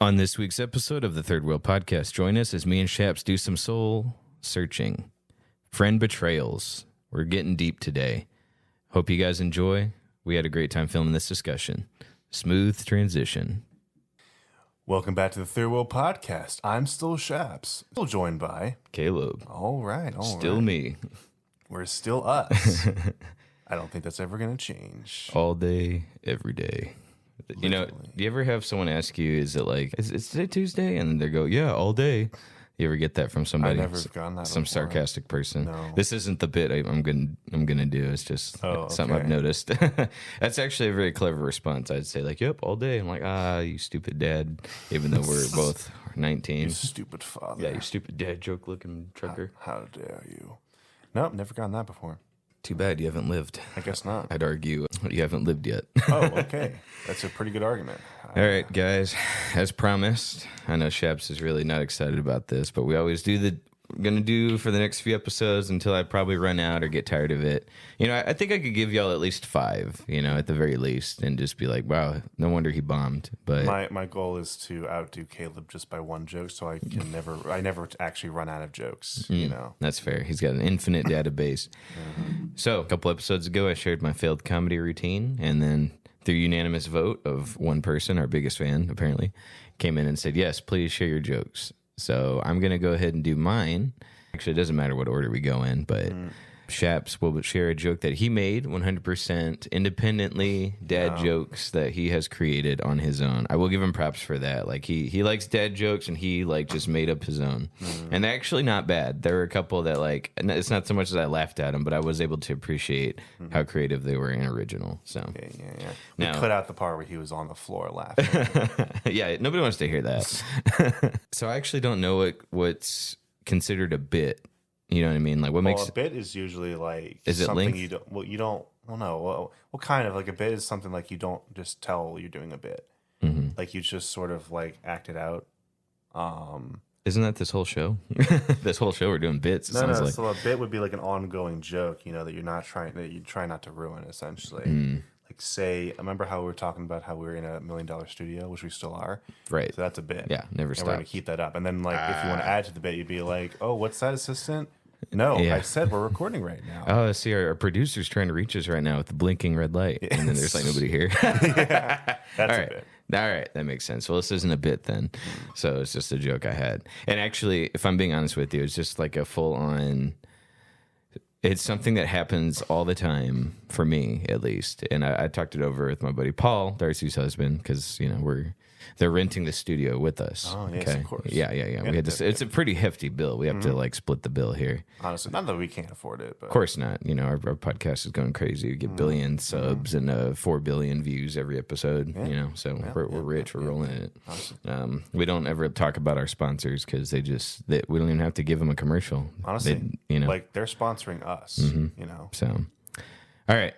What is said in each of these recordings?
On this week's episode of the Third Wheel Podcast, join us as me and Shaps do some soul searching. Friend betrayals. We're getting deep today. Hope you guys enjoy. We had a great time filming this discussion. Smooth transition. Welcome back to the Third Wheel Podcast. I'm still Shaps. Still joined by Caleb. All right. Still me. We're still us. I don't think that's ever going to change. All day, every day. Literally. You know, do you ever have someone ask you, is today Tuesday? And they go, yeah, all day. You ever get that from somebody? I've never gotten that Some before. sarcastic person. No. This isn't the bit I'm gonna do. It's just something I've noticed. That's actually a very clever response. I'd say like, yep, all day. I'm like, you stupid dad. Even though we're both 19. You stupid father. Yeah, you stupid dad joke looking trucker. How dare you? Nope, never gotten that before. Too bad you haven't lived. I guess not. I'd argue you haven't lived yet. Oh, okay. That's a pretty good argument. All right, guys. As promised, I know Shaps is really not excited about this, but we always do going to do for the next few episodes until I probably run out or get tired of it. You know, I think I could give y'all at least 5, you know, at the very least, and just be like, wow, no wonder he bombed. But my goal is to outdo Caleb just by one joke, so I never actually run out of jokes, you know. That's fair. He's got an infinite database. So a couple episodes ago, I shared my failed comedy routine, and then through unanimous vote of one person, our biggest fan apparently, came in and said, yes, please share your jokes. So I'm going to go ahead and do mine. Actually, it doesn't matter what order we go in, but Shaps will share a joke that he made 100% independently, dad jokes that he has created on his own. I will give him props for that. Like he likes dad jokes and he like just made up his own. And they're actually not bad. There were a couple that like, it's not so much as I laughed at them, but I was able to appreciate how creative they were and original. So yeah. We cut out the part where he was on the floor laughing. Yeah, nobody wants to hear that. So I actually don't know what's considered a bit. You know what I mean? Like, what makes a bit is usually like is something it you don't. Well, you don't. Well, no. What kind of like a bit is something like you don't just tell you're doing a bit. Like you just sort of like act it out. Isn't that this whole show? This whole show we're doing bits. It sounds like. So a bit would be like an ongoing joke, you know, that you try not to ruin, essentially. Like say, remember how we were talking about how we were in $1 million studio, which we still are, right? So that's a bit. Yeah, never stop. We're gonna keep that up, and then like if you want to add to the bit, you'd be like, oh, what's that, assistant? No, I said we're recording right now. Oh, I see. Our producer's trying to reach us right now with the blinking red light, and then there's like nobody here. That's All a right. bit. All right, that makes sense. Well, this isn't a bit then. So it's just a joke I had. And actually, if I'm being honest with you, it's just like a full-on... It's something that happens all the time, for me at least. And I talked it over with my buddy Paul, Darcy's husband, because, you know, they're renting the studio with us. Oh, yes, okay? of course. Yeah. We had this. It's a pretty hefty bill. We have to like split the bill here. Honestly, not that we can't afford it, but Of course not. You know, our podcast is going crazy. We get billion subs and 4 billion views every episode. You know, so we're rich. We're rolling in it. We don't ever talk about our sponsors because we don't even have to give them a commercial. honestly, you know, like they're sponsoring us. You know, so, all right.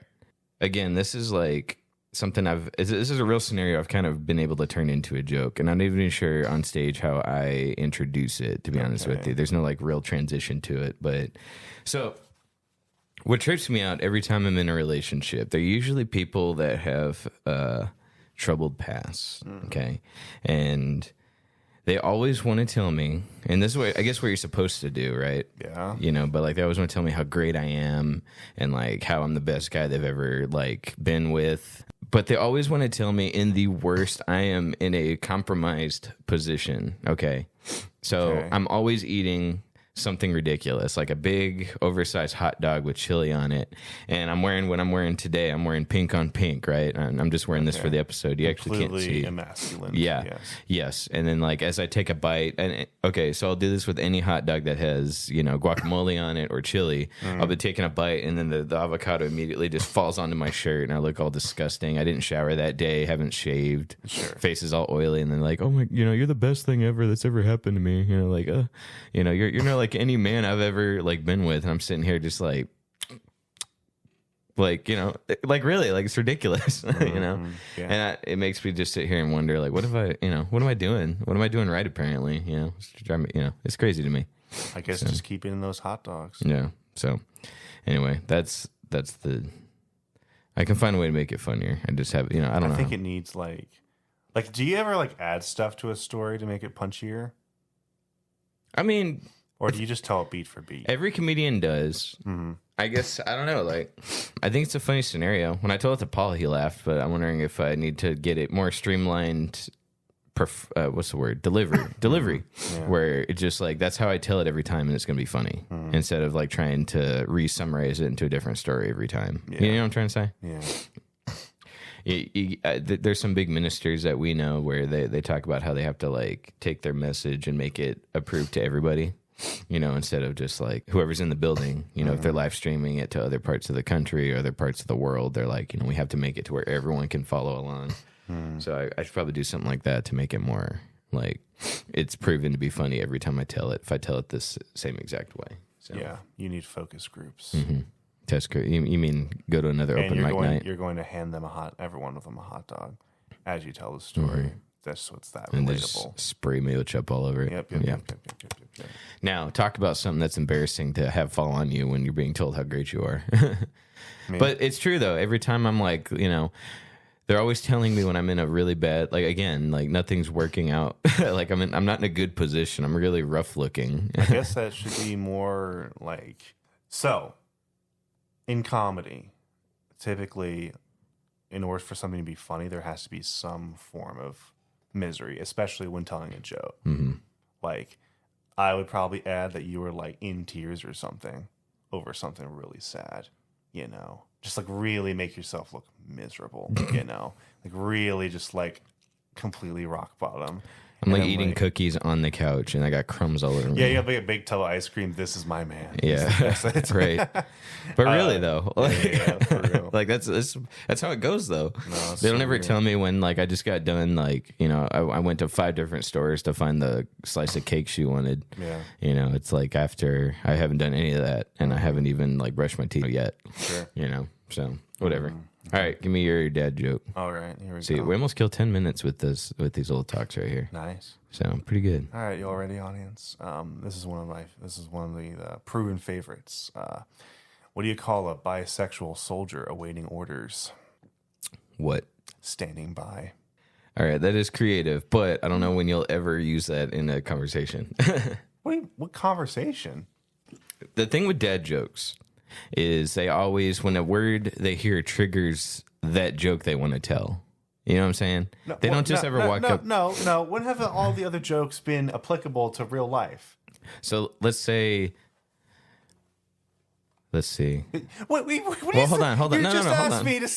Again, this is like something this is a real scenario I've kind of been able to turn into a joke, and I'm not even sure on stage how I introduce it, to be honest with you. There's no like real transition to it, but so what trips me out every time I'm in a relationship, they're usually people that have troubled pasts, okay? And they always want to tell me, and this is what I guess what you're supposed to do, right? Yeah. You know, but like they always want to tell me how great I am and like how I'm the best guy they've ever like been with. But they always want to tell me in the worst, I am in a compromised position. Okay. So I'm always eating something ridiculous, like a big oversized hot dog with chili on it. And what I'm wearing today, I'm wearing pink on pink, right? I'm just wearing this for the episode. You actually can't see. Emasculine. Yeah. Yes. And then like as I take a bite, and so I'll do this with any hot dog that has, you know, guacamole on it or chili. I'll be taking a bite and then the avocado immediately just falls onto my shirt and I look all disgusting. I didn't shower that day, haven't shaved. Face is all oily, and then like, oh my, you know, you're the best thing ever that's ever happened to me. You know, like you know, you're not like any man I've ever like been with. And I'm sitting here just like, you know, like really, like it's ridiculous, you know? And it makes me just sit here and wonder, like, what am I doing? What am I doing right? Apparently, you know, it's crazy to me. I guess just keep eating those hot dogs. Yeah. So anyway, that's I can find a way to make it funnier. I just have, you know, I don't know. I think it needs like Like, do you ever like add stuff to a story to make it punchier? I mean, or do you just tell it beat for beat? Every comedian does. Mm-hmm. I guess, I don't know. Like, I think it's a funny scenario. When I told it to Paul, he laughed, but I'm wondering if I need to get it more streamlined. What's the word? Delivery. Yeah. Where it's just like, that's how I tell it every time and it's going to be funny instead of like trying to re-summarize it into a different story every time. Yeah. You know what I'm trying to say? Yeah. There's some big ministers that we know where they talk about how they have to like take their message and make it approved to everybody, you know, instead of just like whoever's in the building, you know, if they're live streaming it to other parts of the country or other parts of the world, they're like, you know, we have to make it to where everyone can follow along. So I should probably do something like that to make it more like it's proven to be funny every time I tell it, if I tell it this same exact way. So. Yeah, you need focus groups. Test group. You mean go to another open mic night? You're going to hand them every one of them a hot dog as you tell the story. That's what's that relatable. And just spray mayo chip all over it. Yep. Now, talk about something that's embarrassing to have fall on you when you're being told how great you are. But it's true, though. Every time I'm like, you know, they're always telling me when I'm in a really bad, like, again, like nothing's working out. Like I'm not in a good position. I'm really rough looking. I guess that should be more like, so in comedy, typically, in order for something to be funny, there has to be some form of misery, especially when telling a joke. Like, I would probably add that you were like in tears or something over something really sad, you know, just like really make yourself look miserable, you know, like really just like completely rock bottom. I'm like eating cookies on the couch and I got crumbs all over me. Yeah, you have like a big tub of ice cream. This is my man. Yeah, right. But really though, like, for real. Like that's how it goes though. No, they don't ever tell me when like I just got done. Like, you know, I went to 5 different stores to find the slice of cake she wanted. Yeah. You know, it's like after I haven't done any of that and I haven't even like brushed my teeth yet. Sure. You know, so whatever. All right, give me your dad joke. All right, here we go. See, we almost killed 10 minutes with these old talks right here. Nice. So pretty good. All right, you all ready, audience? This is one of the proven favorites. What do you call a bisexual soldier awaiting orders? What? Standing by. All right, that is creative, but I don't know when you'll ever use that in a conversation. What conversation? The thing with dad jokes is they always, when a word they hear triggers that joke they want to tell. You know what I'm saying? No, they don't just ever walk up. No. When have all the other jokes been applicable to real life? So let's see. Wait, well, hold on. You just hold asked on. me to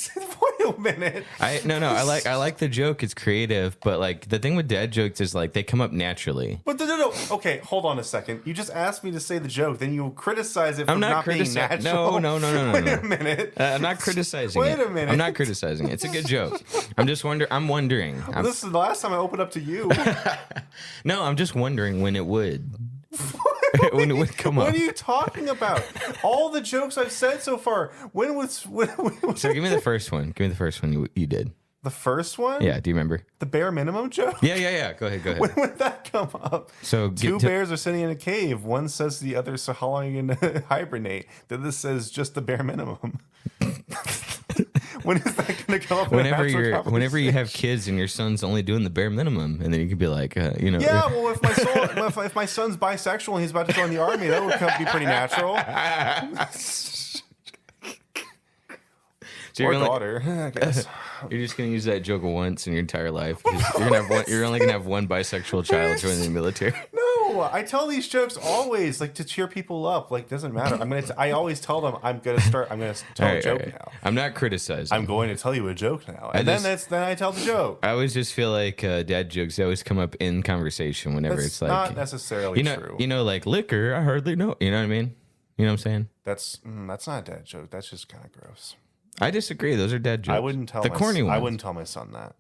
wait a minute. I like the joke. It's creative, but like the thing with dad jokes is like they come up naturally. But no. Okay, hold on a second. You just asked me to say the joke, then you criticize it for not being natural. No. Wait a minute. I'm not criticizing it. Wait a minute. I'm not criticizing it. It's a good joke. I'm just wondering. This is the last time I opened up to you. No, I'm just wondering when it would. When it would come up. What are you talking about? All the jokes I've said so far. When So give me the first one. Give me the first one you did. The first one? Yeah, do you remember? The bare minimum joke? Yeah. Go ahead. When would that come up? So two bears are sitting in a cave. One says to the other, so how long are you going to hibernate? The other says, just the bare minimum. When is that going to come up? Whenever you have kids and your son's only doing the bare minimum, and then you can be like, you know. Yeah, well, if my son's bisexual and he's about to join the army, that would be pretty natural. So or daughter, I guess. You're just gonna use that joke once in your entire life. You're only gonna have one bisexual child join the military. No, I tell these jokes always, like to cheer people up. Like, doesn't matter. I always tell them I'm gonna tell a joke now. I'm not criticizing. I'm going to tell you a joke now, and then I tell the joke. I always just feel like dad jokes. They always come up in conversation whenever it's like not necessarily true. You know, like liquor. I hardly know. You know what I mean? You know what I'm saying? That's not a dad joke. That's just kind of gross. I disagree. Those are dad jokes. I wouldn't tell corny ones. I wouldn't tell my son that.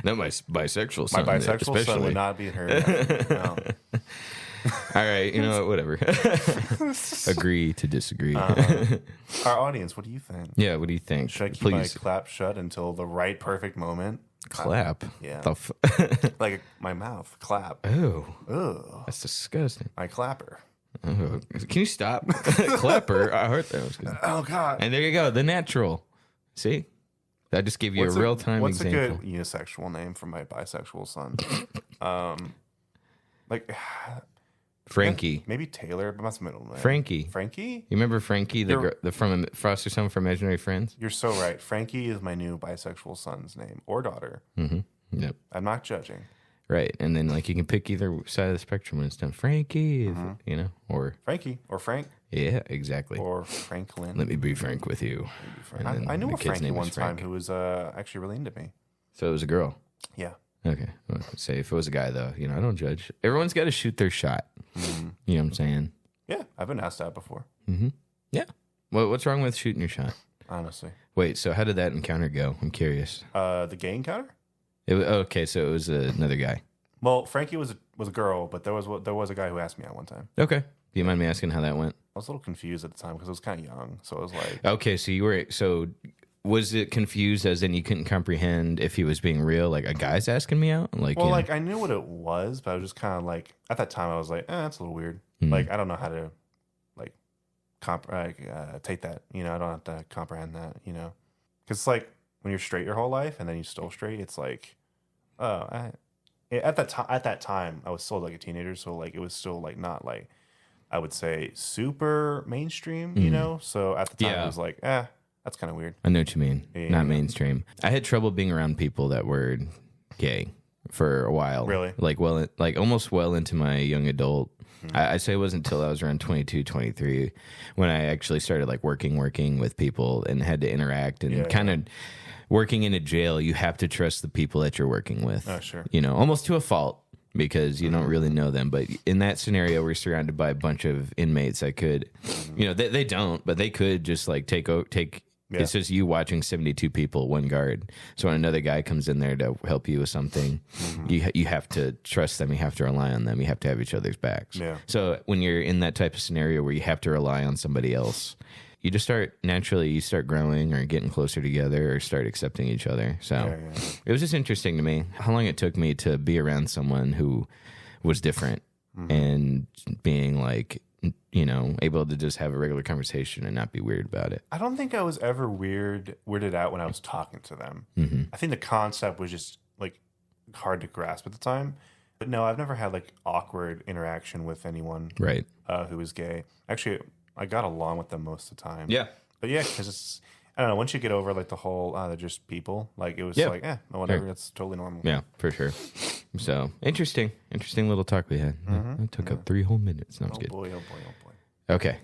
Not my bisexual son. My bisexual son would not be heard. No. All right, you know what? Whatever. Agree to disagree. Our audience, what do you think? Yeah, what do you think? Should I keep my clap shut until the right perfect moment? Clap? Yeah. Like my mouth. Clap. Oh. That's disgusting. My clapper. Oh. Can you stop? Clapper. I heard that was good. Oh, God. And there you go. The natural. See? I just gave you a real time example. What's a good unisexual name for my bisexual son? Like Frankie. Maybe Taylor, but that's middle name. Frankie. Frankie? You remember Frankie, the from Foster Son from Imaginary Friends? You're so right. Frankie is my new bisexual son's name or daughter. Mm-hmm. Yep. I'm not judging. Right. And then like you can pick either side of the spectrum when it's done. Frankie, you know, or Frankie or Frank. Yeah, exactly. Or Franklin. Let me be frank with you. I knew a Frankie one time who was actually really into me. So it was a girl? Yeah. Okay. Well, say if it was a guy, though, you know, I don't judge. Everyone's got to shoot their shot. You know what I'm saying? Yeah. I've been asked that before. Mm-hmm. Yeah. Well, what's wrong with shooting your shot? Honestly. Wait, so how did that encounter go? I'm curious. The gay encounter? Okay, so it was another guy. Well, Frankie was a girl, but there was a guy who asked me out one time. Okay. Do you mind me asking how that went? I was a little confused at the time because I was kind of young. So I was like... Okay, so was it confused as in you couldn't comprehend if he was being real? Like, a guy's asking me out? Like, well, like, I knew what it was, but I was just kind of like... At that time, I was like, that's a little weird. Like, I don't know how to, like, take that. You know, I don't have to comprehend that, you know? Because it's like, when you're straight your whole life, and then you still straight, it's like... At that time, I was still, like, a teenager, so, like, it was still, like, not, like... I would say super mainstream, you know? So at the time, it was like, that's kind of weird. I know what you mean. Yeah. Not mainstream. I had trouble being around people that were gay for a while. Really? Like, almost well into my young adult. I'd say it wasn't until I was around 22, 23 when I actually started, like, working with people and had to interact and kind of... Working in a jail, you have to trust the people that you're working with. Oh, sure. You know, almost to a fault. Because you don't really know them. But in that scenario, we're surrounded by a bunch of inmates that could, you know, they don't, but they could just like take. It's just you watching 72 people, one guard. So when another guy comes in there to help you with something, you have to trust them. You have to rely on them. You have to have each other's backs. Yeah. So when you're in that type of scenario where you have to rely on somebody else, you just start growing or getting closer together or start accepting each other. So it was just interesting to me how long it took me to be around someone who was different and being like, you know, able to just have a regular conversation and not be weird about it. I don't think I was ever weirded out when I was talking to them. I think the concept was just like hard to grasp at the time. But no, I've never had like awkward interaction with anyone who was gay. Actually, I got along with them most of the time. Yeah. But yeah, because it's, I don't know, once you get over like the whole, they're just people, like it was like, whatever, it's totally normal. Yeah, for sure. So, interesting little talk we had. It took up 3 whole minutes. No, I'm just kidding. Oh boy. Okay.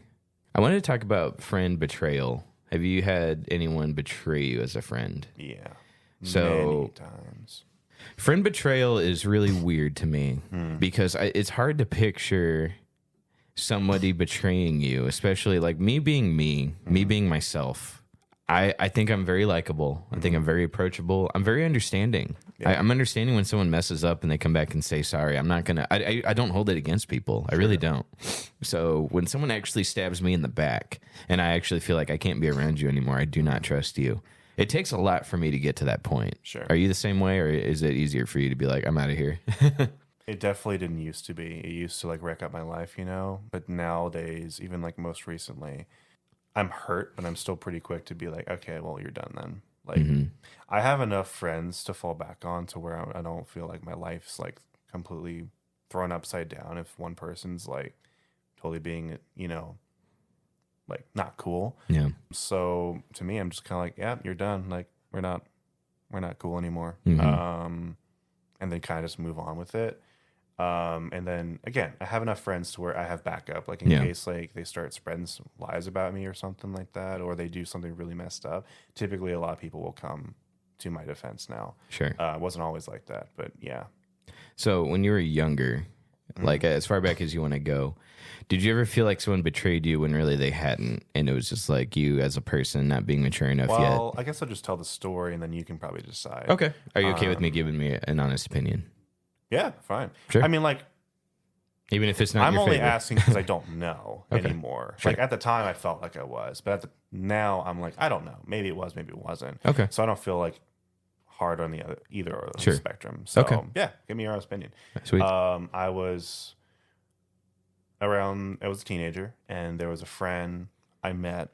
I wanted to talk about friend betrayal. Have you had anyone betray you as a friend? Yeah. So, many times. Friend betrayal is really weird to me because it's hard to picture somebody betraying you, especially like me being me being myself. I think I'm very likable. I think I'm very approachable. I'm very understanding. Yeah. I'm understanding when someone messes up and they come back and say sorry. I'm not gonna. I don't hold it against people. I really don't. So when someone actually stabs me in the back and I actually feel like I can't be around you anymore, I do not trust you. It takes a lot for me to get to that point. Sure. Are you the same way, or is it easier for you to be like, I'm out of here? It definitely didn't used to be. It used to like wreck up my life, you know? But nowadays, even like most recently, I'm hurt, but I'm still pretty quick to be like, okay, well, you're done then. Like, I have enough friends to fall back on to where I don't feel like my life's like completely thrown upside down if one person's like totally being, you know, like not cool. Yeah. So to me, I'm just kind of like, yeah, you're done. Like we're not cool anymore. And then kind of just move on with it. And then again, I have enough friends to where I have backup, like in case like they start spreading some lies about me or something like that, or they do something really messed up. Typically, a lot of people will come to my defense now. Sure, it wasn't always like that, but yeah. So when you were younger, like as far back as you want to go, did you ever feel like someone betrayed you when really they hadn't, and it was just like you as a person not being mature enough yet? Well, I guess I'll just tell the story, and then you can probably decide. Okay, are you okay with me giving me an honest opinion? Yeah, fine. Sure. I mean, like, even if it's not, I'm your only favorite. asking because I don't know anymore. Sure. Like at the time, I felt like I was, but now I'm like, I don't know. Maybe it was, maybe it wasn't. Okay. So I don't feel like hard on either of the spectrum. So yeah, give me your honest opinion. Sweet. I was a teenager, and there was a friend I met.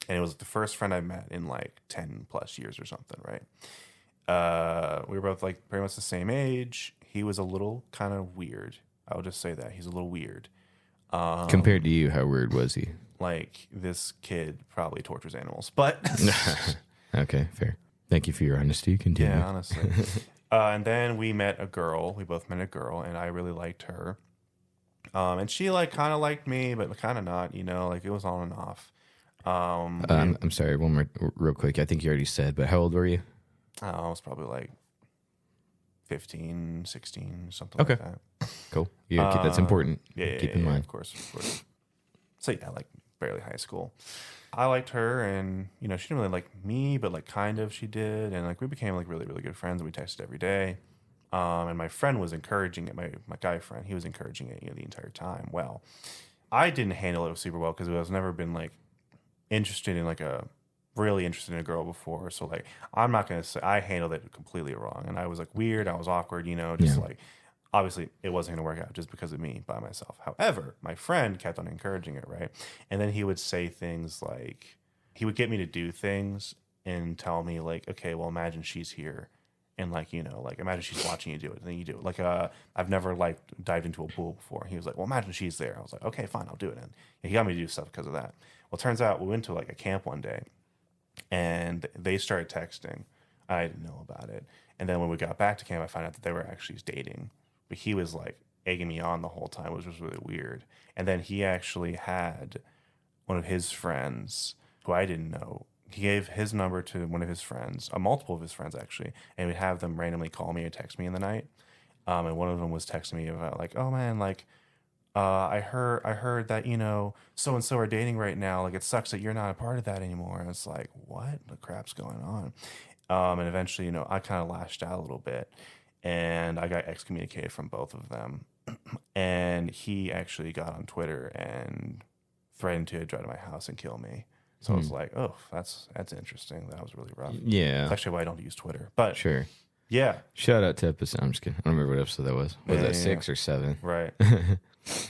And it was the first friend I met in like 10 plus years or something, right? We were both like pretty much the same age. He was a little kind of weird. I would just say that. He's a little weird. Compared to you, how weird was he? Like, this kid probably tortures animals, but... Okay, fair. Thank you for your honesty. Continue. Yeah, honestly. And then we met a girl. We both met a girl, and I really liked her. And she, like, kind of liked me, but kind of not, you know? Like, it was on and off. I'm sorry, one more real quick. I think you already said, but how old were you? I was probably, like, 15, 16, something Okay. like that. Cool. That's important. Yeah, Keep in mind. Of course. So, yeah, like, barely high school. I liked her, and, you know, she didn't really like me, but, like, kind of she did. And, like, we became, like, really, really good friends, and we texted every day. And my friend was encouraging it, my guy friend, he was encouraging it, you know, the entire time. Well, I didn't handle it super well because I was never been, like, really interested in a girl before. So, like, I'm not going to say I handled it completely wrong. And I was, like, weird. I was awkward, you know, just like, obviously it wasn't going to work out just because of me by myself. However, my friend kept on encouraging it, right? And then he would say things like, he would get me to do things and tell me, like, okay, well, imagine she's here. And, like, you know, like, imagine she's watching you do it. And then you do it. Like, I've never, like, dived into a pool before. He was like, well, imagine she's there. I was like, okay, fine, I'll do it. And he got me to do stuff because of that. Well, it turns out we went to, like, a camp one day. And they started texting. I didn't know about it. And then when we got back to camp, I found out that they were actually dating. But he was, like, egging me on the whole time, which was really weird. And then he actually had one of his friends, who I didn't know. He gave his number to one of his friends, multiple of his friends, actually, and would have them randomly call me or text me in the night. And one of them was texting me about, like, oh, man, like, I heard that, you know, so-and-so are dating right now. Like, it sucks that you're not a part of that anymore. And it's like, what the crap's going on? And eventually, you know, I kind of lashed out a little bit. And I got excommunicated from both of them. And he actually got on Twitter and threatened to drive to my house and kill me. So I was like, oh, that's interesting. That was really rough. Yeah. That's actually why I don't use Twitter. But Sure. yeah. Shout out to episode. I'm just kidding. I don't remember what episode that was. Was that 6 or 7? Right.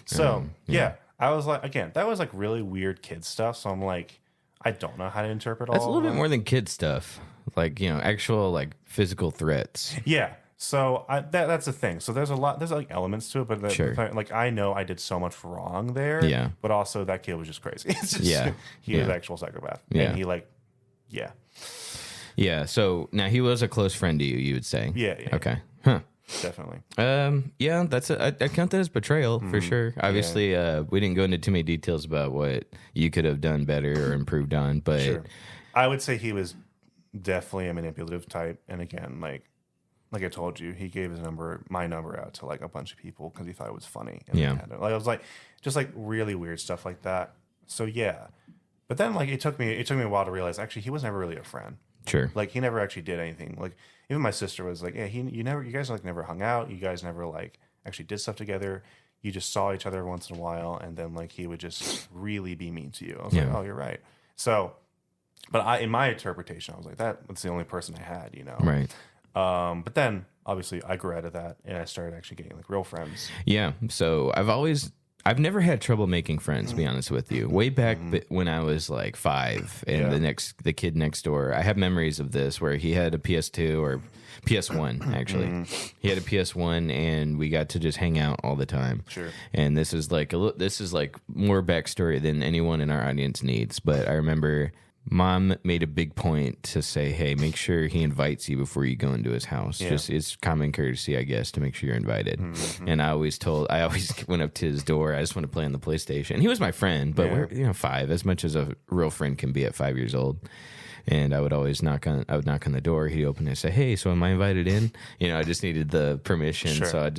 So, yeah. I was like, again, that was like really weird kid stuff. So I'm like, I don't know how to interpret all That's a little bit of more than kid stuff. Like, you know, actual, like, physical threats. Yeah. So that's the thing. So there's like elements to it, but Sure. Like, I know I did so much wrong there. Yeah. But also that kid was just crazy. It's just, Yeah. He was an actual psychopath. Yeah. And he, like, yeah. Yeah. So now he was a close friend to you, you would say. Yeah. Okay. Huh. Definitely. Yeah, I count that as betrayal for sure. Obviously, we didn't go into too many details about what you could have done better or improved on, but Sure. I would say he was definitely a manipulative type. And again, like I told you, he gave my number out to, like, a bunch of people because he thought it was funny. And Yeah. like, I was like, just like really weird stuff like that. So yeah, but then, like, it took me a while to realize actually he was never really a friend. sure. Like, he never actually did anything. Like, even my sister was like, yeah, you guys like never hung out. You guys never, like, actually did stuff together. You just saw each other once in a while, and then, like, he would just really be mean to you. I was like, oh, you're right. So, but in my interpretation, I was like, that's the only person I had, you know. Right. But then obviously I grew out of that and I started actually getting, like, real friends. Yeah. So I've never had trouble making friends, to be honest with you. Way back when I was like 5 and the kid next door, I have memories of this where he had a PS2 or PS1, actually. He had a PS1 and we got to just hang out all the time. Sure. And this is like more backstory than anyone in our audience needs. But I remember Mom made a big point to say, hey, make sure he invites you before you go into his house. Yeah. Just it's common courtesy, I guess, to make sure you're invited. Mm-hmm. And I always went up to his door. I just want to play on the PlayStation. He was my friend, but we're 5, as much as a real friend can be at 5 years old. And I would always knock on the door. He'd open it and say, hey, so am I invited in? You know, I just needed the permission. Sure. So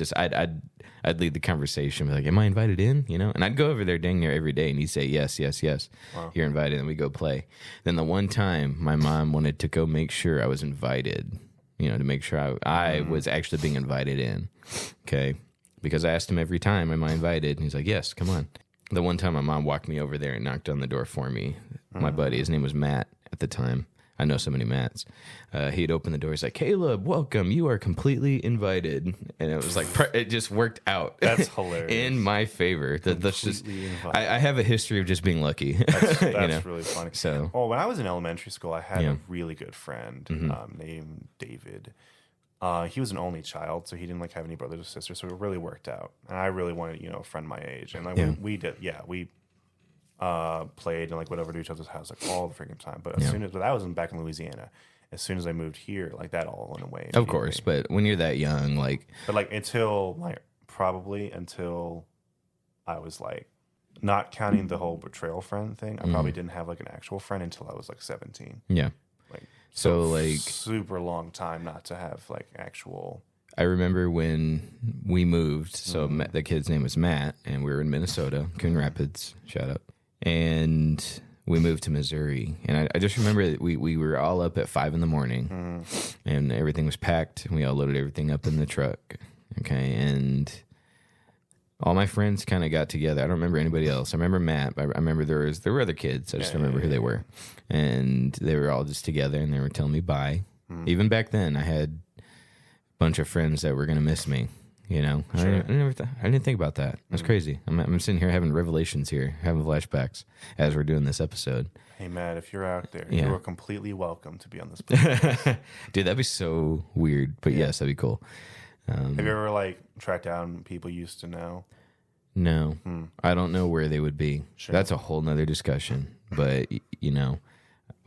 I'd lead the conversation, be like, am I invited in? You know, and I'd go over there dang near every day and he'd say, yes. Wow. You're invited. And we go play. Then the one time my mom wanted to go make sure I was invited, you know, to make sure I was actually being invited in. Okay. Because I asked him every time, am I invited? And he's like, yes, come on. The one time my mom walked me over there and knocked on the door for me. My buddy, his name was Matt at the time. I know so many Matts. He'd open the door. He's like, Caleb, welcome. You are completely invited. And it was like, it just worked out. That's hilarious. In my favor. That's just, invited. I have a history of just being lucky. That's you know? really funny. So, well, when I was in elementary school, I had a really good friend named David. He was an only child, so he didn't like have any brothers or sisters, so it really worked out. And I really wanted, a friend my age. And like we did, we played and like whatever to each other's house like all the freaking time. But as soon as that was back in Louisiana, as soon as I moved here, like that all went away. Of course, but when you're that young, like, but like until I was like, not counting the whole betrayal friend thing, I probably didn't have like an actual friend until I was like 17. Yeah. Like so like super long time not to have like actual. I remember when we moved. So the kid's name was Matt, and we were in Minnesota, Coon Rapids. Shout out. And we moved to Missouri, and I just remember that we were all up at 5 a.m, and everything was packed, and we all loaded everything up in the truck. Okay, and all my friends kind of got together. I don't remember anybody else. I remember Matt. I remember there were other kids. I just don't remember who they were, and they were all just together, and they were telling me bye. Even back then, I had a bunch of friends that were going to miss me. Sure. I didn't think about that. That's crazy. I'm sitting here having revelations here, having flashbacks as we're doing this episode. Hey, Matt, if you're out there, you are completely welcome to be on this podcast. Dude, that'd be so weird. But yes, that'd be cool. Have you ever like tracked down people you used to know? No, I don't know where they would be. Sure. That's a whole nother discussion. But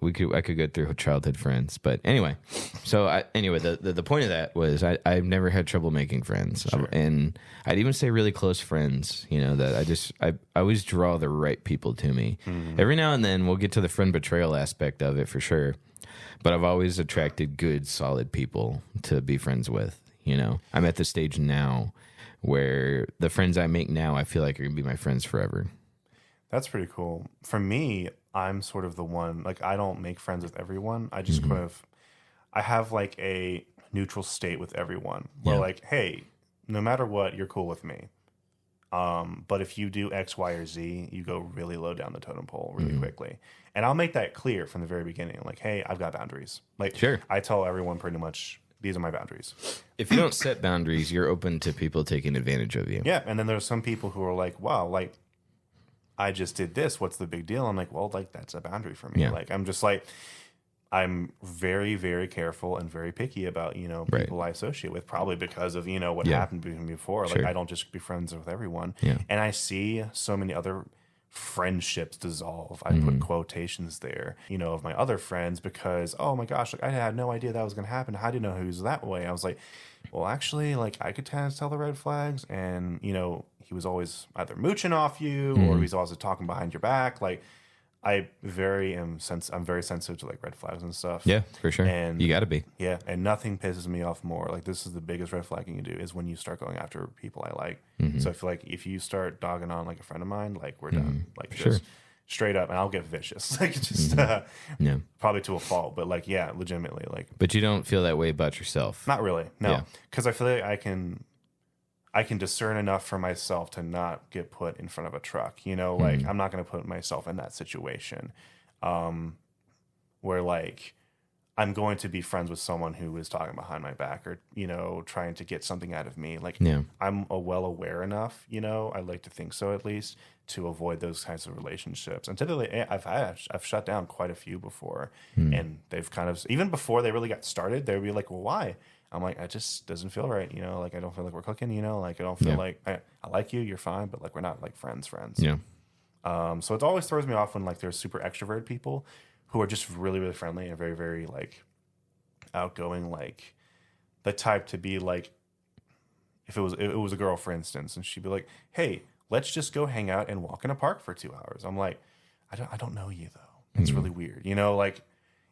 I could go through childhood friends, but anyway. So the point of that was I've never had trouble making friends, and I'd even say really close friends. That I always draw the right people to me. Every now and then we'll get to the friend betrayal aspect of it for sure, but I've always attracted good, solid people to be friends with. I'm at the stage now where the friends I make now I feel like are gonna be my friends forever. That's pretty cool. For me, I'm sort of the one, like, I don't make friends with everyone. I just I have like a neutral state with everyone where like, hey, no matter what, you're cool with me. But if you do X, Y, or Z, you go really low down the totem pole really quickly. And I'll make that clear from the very beginning. Like, hey, I've got boundaries. Like, I tell everyone pretty much, these are my boundaries. If you don't set boundaries, you're open to people taking advantage of you. Yeah. And then there's some people who are like, wow, like, I just did this. What's the big deal? I'm like, well, like, that's a boundary for me. Yeah. Like, I'm just like, I'm very, very careful and very picky about, people I associate with, probably because of, what happened before. Like, I don't just be friends with everyone. Yeah. And I see so many other friendships dissolve. I put quotations there, of my other friends because, oh my gosh, like, I had no idea that was going to happen. How do you know he was that way? I was like, well, actually, like, I could kind of tell the red flags, and, he was always either mooching off you or he's always talking behind your back. Like, I'm very sensitive to like red flags and stuff. Yeah, for sure. And you got to be. Yeah, and nothing pisses me off more. Like, this is the biggest red flag you can do is when you start going after people I like. So I feel like if you start dogging on like a friend of mine, like, we're done. Like, just straight up, and I'll get vicious. Like, just probably to a fault, but like, yeah, legitimately, like. But you don't feel that way about yourself. Not really, no, because I feel like I can discern enough for myself to not get put in front of a truck. Like, I'm not going to put myself in that situation where, like, I'm going to be friends with someone who is talking behind my back or, trying to get something out of me. Like, I'm well aware enough, I like to think so at least, to avoid those kinds of relationships. And typically, I've shut down quite a few before, and they've kind of, even before they really got started, they would be like, well, why? I'm like, it just doesn't feel right, like, I don't feel like we're clicking, like, I don't feel like, I like you, you're fine, but like, we're not like friends. Yeah. So it always throws me off when like there's super extroverted people who are just really, really friendly and very, very like outgoing, like the type to be like, if it was a girl, for instance, and she'd be like, hey, let's just go hang out and walk in a park for 2 hours. I'm like, I don't know you though. It's really weird, like,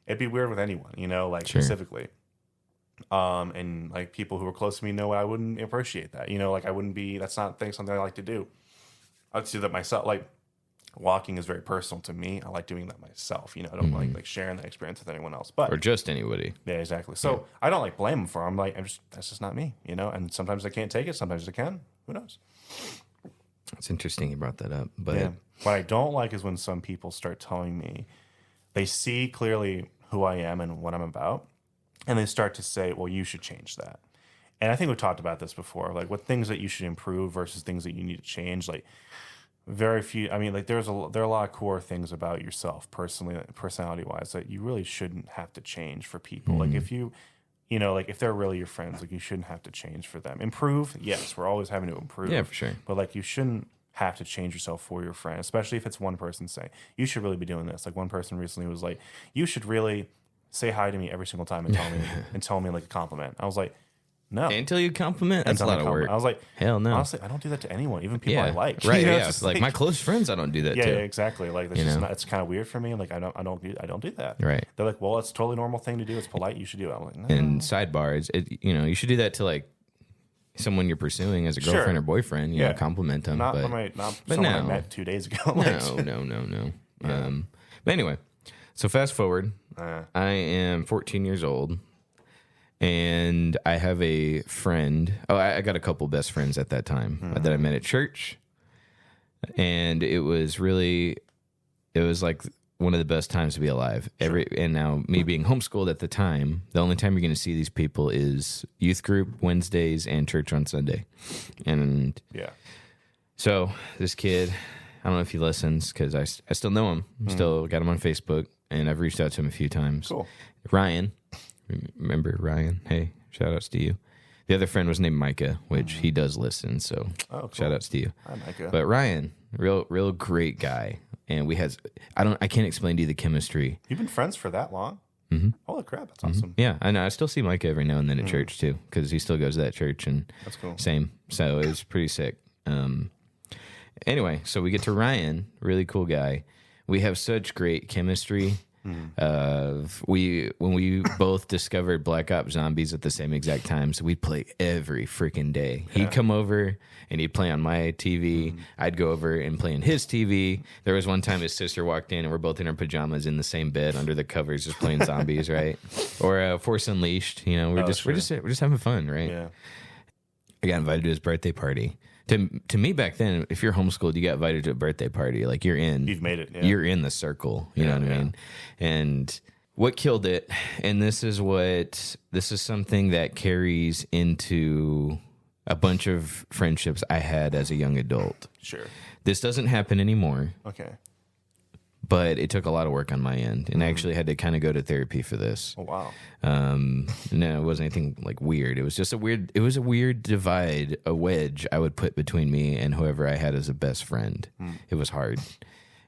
it'd be weird with anyone, like specifically. And like people who are close to me know I wouldn't appreciate that. Like, I wouldn't be, that's not something I like to do. I'd do that myself. Like, walking is very personal to me. I like doing that myself. I don't like sharing that experience with anyone else. But or just anybody. Yeah, exactly. So I don't like blame them for it. I'm like, that's just not me, And sometimes I can't take it. Sometimes I can. Who knows? It's interesting you brought that up. But what I don't like is when some people start telling me they see clearly who I am and what I'm about. And they start to say, well, you should change that. And I think we've talked about this before, like what things that you should improve versus things that you need to change. Like very few, I mean, like there are a lot of core things about yourself personally, personality wise, that you really shouldn't have to change for people. Like if like if they're really your friends, like you shouldn't have to change for them. Improve, yes, we're always having to improve. Yeah, for sure. But like you shouldn't have to change yourself for your friend, especially if it's one person saying, you should really be doing this. Like one person recently was like, you should really say hi to me every single time and tell me like a compliment. I was like, no. Until you compliment, that's a lot of work. I was like, hell no. Honestly, I don't do that to anyone, even people I like. Right, You know, yeah. it's Like my close friends, I don't do that yeah, to. yeah, exactly. Like that's just not, it's kind of weird for me. Like I don't do that. Right. They're like, well, it's a totally normal thing to do. It's polite. You should do it. I'm like, no. And sidebars, you should do that to like someone you're pursuing as a girlfriend or boyfriend. You know, compliment them. Not someone I met 2 days ago. Like, No. But anyway, so fast forward. I am 14 years old. And I have a friend. Oh, I got a couple best friends at that time that I met at church. And it was like one of the best times to be alive. And now me being homeschooled at the time, the only time you're going to see these people is youth group Wednesdays and church on Sunday. And so this kid, I don't know if he listens because I still know him. Still got him on Facebook, and I've reached out to him a few times. Cool. Ryan. Remember Ryan? Hey, shout outs to you. The other friend was named Micah, which he does listen, so cool. Shout outs to you. Hi, Micah. But Ryan, real great guy, and I can't explain to you the chemistry. You've been friends for that long? Holy crap, that's awesome. Yeah, I know. I still see Micah every now and then at church too, because he still goes to that church, and that's cool. Same, so it was pretty sick. Anyway, so we get to Ryan, really cool guy. We have such great chemistry. When we both discovered Black Ops Zombies at the same exact time, so we'd play every freaking day. He'd come over and he'd play on my TV. I'd go over and play on his TV. There was one time his sister walked in and we're both in our pajamas in the same bed under the covers, just playing zombies, right? Or Force Unleashed. You know, we're just having fun, right? Yeah. I got invited to his birthday party. To me back then, if you're homeschooled, you got invited to a birthday party. Like you've made it. Yeah. You're in the circle. You know what I mean? And what killed it, and this is something that carries into a bunch of friendships I had as a young adult. Sure. This doesn't happen anymore. Okay. But it took a lot of work on my end, and I actually had to kind of go to therapy for this. Oh wow! No, it wasn't anything like weird. It was just a weird divide, a wedge I would put between me and whoever I had as a best friend. It was hard,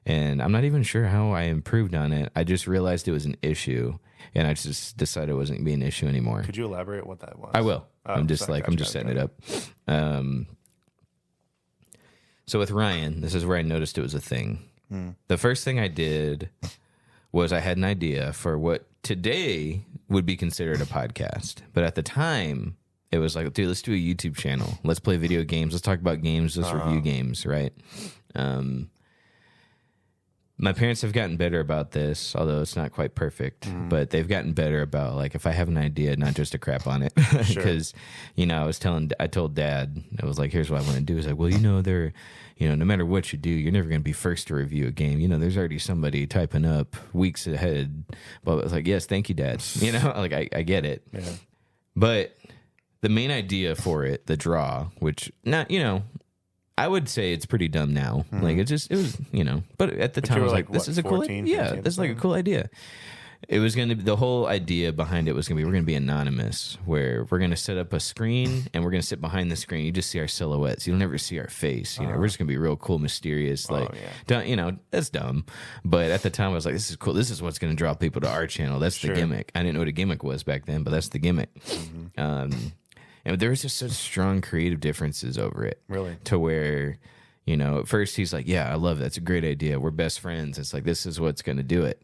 and I'm not even sure how I improved on it. I just realized it was an issue, and I just decided it wasn't being an issue anymore. Could you elaborate what that was? I will. I'm just setting it up. So with Ryan, this is where I noticed it was a thing. The first thing I did was I had an idea for what today would be considered a podcast. But at the time, it was like, dude, let's do a YouTube channel. Let's play video games. Let's talk about games. Let's review games, right? My parents have gotten better about this, although it's not quite perfect. But they've gotten better about, like, if I have an idea, not just to crap on it. Because, I told Dad, I was like, here's what I want to do. He's like, well, no matter what you do, you're never going to be first to review a game. There's already somebody typing up weeks ahead. But I was like, yes, thank you, Dad. Like, I get it. Yeah. But the main idea for it, the draw, which, I would say it's pretty dumb now. Like, it was, but at the time I was like, this is a cool idea. Yeah, this is like a cool idea. It was going to be, the whole idea behind it was going to be, we're going to be anonymous, where we're going to set up a screen and we're going to sit behind the screen. You just see our silhouettes. You'll never see our face. We're just going to be real cool, mysterious. Like, that's dumb. But at the time I was like, this is cool. This is what's going to draw people to our channel. That's the gimmick. I didn't know what a gimmick was back then, but that's the gimmick. And there was just such strong creative differences over it. Really? To where, at first he's like, yeah, I love it. That's a great idea. We're best friends. It's like, this is what's going to do it.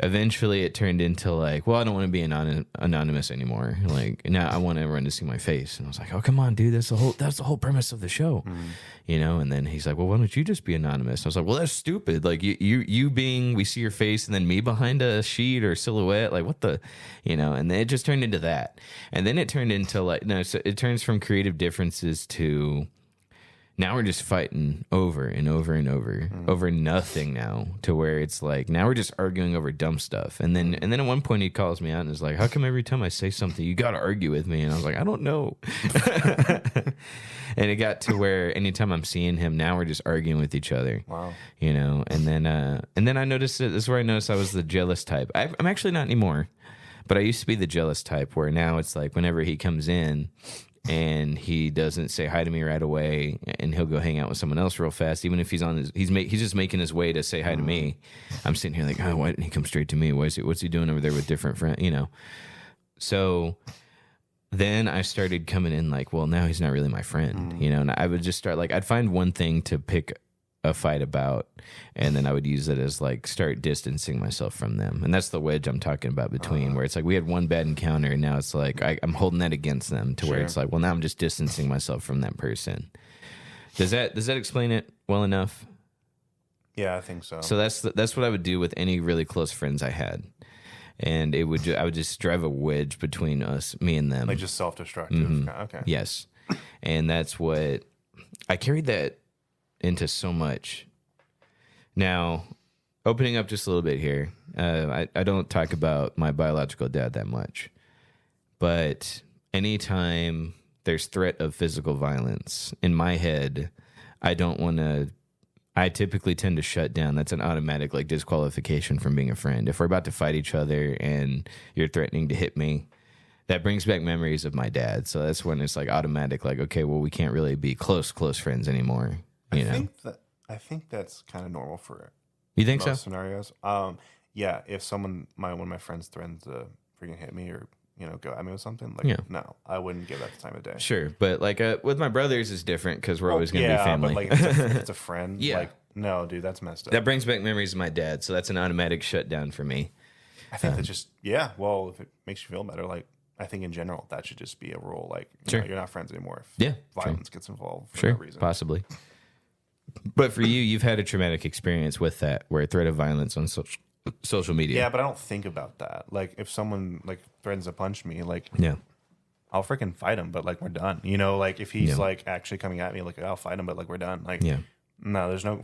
Eventually it turned into like, well, I don't want to be anonymous anymore. Like, now I want everyone to see my face. And I was like, oh, come on, dude. That's the whole premise of the show. And then he's like, well, why don't you just be anonymous? I was like, well, that's stupid. Like you being, we see your face and then me behind a sheet or silhouette. Like what the, and then it just turned into that. And then it turned into like, no, so it turns from creative differences to now we're just fighting over and over and over nothing now, to where it's like now we're just arguing over dumb stuff. And then at one point he calls me out and is like, how come every time I say something you got to argue with me? And I was like, I don't know. And it got to where anytime I'm seeing him now, we're just arguing with each other. Wow. You know, and then I noticed this is where I noticed I was the jealous type. I'm actually not anymore, but I used to be the jealous type, where now it's like whenever he comes in and he doesn't say hi to me right away, and he'll go hang out with someone else real fast, even if he's just making his way to say hi to me. I'm sitting here like, oh, why didn't he come straight to me? What's he doing over there with different friends? You know, so then I started coming in like, well, now he's not really my friend, you know, and I would just start like, I'd find one thing to pick a fight about, and then I would use it as like start distancing myself from them. And that's the wedge I'm talking about between, where it's like we had one bad encounter and now it's like I'm holding that against them, to where it's like, well, now I'm just distancing myself from that person. Does that explain it well enough? Yeah, I think so. So that's what I would do with any really close friends I had. And I would just drive a wedge between us, me and them. Like just self-destructive. Okay. Yes. And that's what I carried that into so much. Now, opening up just a little bit here, I don't talk about my biological dad that much, but anytime there's threat of physical violence in my head, I typically tend to shut down. That's an automatic like disqualification from being a friend. If we're about to fight each other and you're threatening to hit me, that brings back memories of my dad. So that's when it's like automatic, like, okay, well, we can't really be close friends anymore. I think that's kind of normal for you think most so? scenarios. Yeah, if one of my friends threatens to freaking hit me or go at me with something, like no, I wouldn't give that the time of day. Sure, but like with my brothers is different because we're always going to be family. But like if it's a friend, Yeah. like no, dude, that's messed up. That brings back memories of my dad, so that's an automatic shutdown for me. I think well, if it makes you feel better, like I think in general that should just be a rule. Like Sure. you're not friends anymore if Yeah, violence gets involved for Sure, no reason. possibly. But for you've had a traumatic experience with that, where a threat of violence on social media. Yeah, but I don't think about that. Like if someone like threatens to punch me, like Yeah. I'll freaking fight him, but like we're done. Like if he's like actually coming at me, like I'll fight him, but like we're done. Like Yeah. no, there's no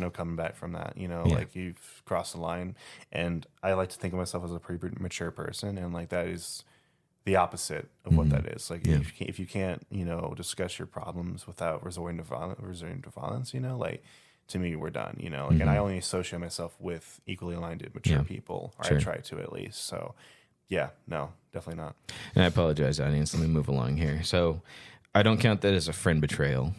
coming back from that. Like you've crossed the line. And I like to think of myself as a pretty mature person, and like that is the opposite of what that is. Like if you can't, discuss your problems without resorting to violence, like to me, we're done, like, and I only associate myself with equally aligned mature people, or Sure. I try to at least. So yeah, no, definitely not. And I apologize, audience. Let me move along here. So I don't count that as a friend betrayal.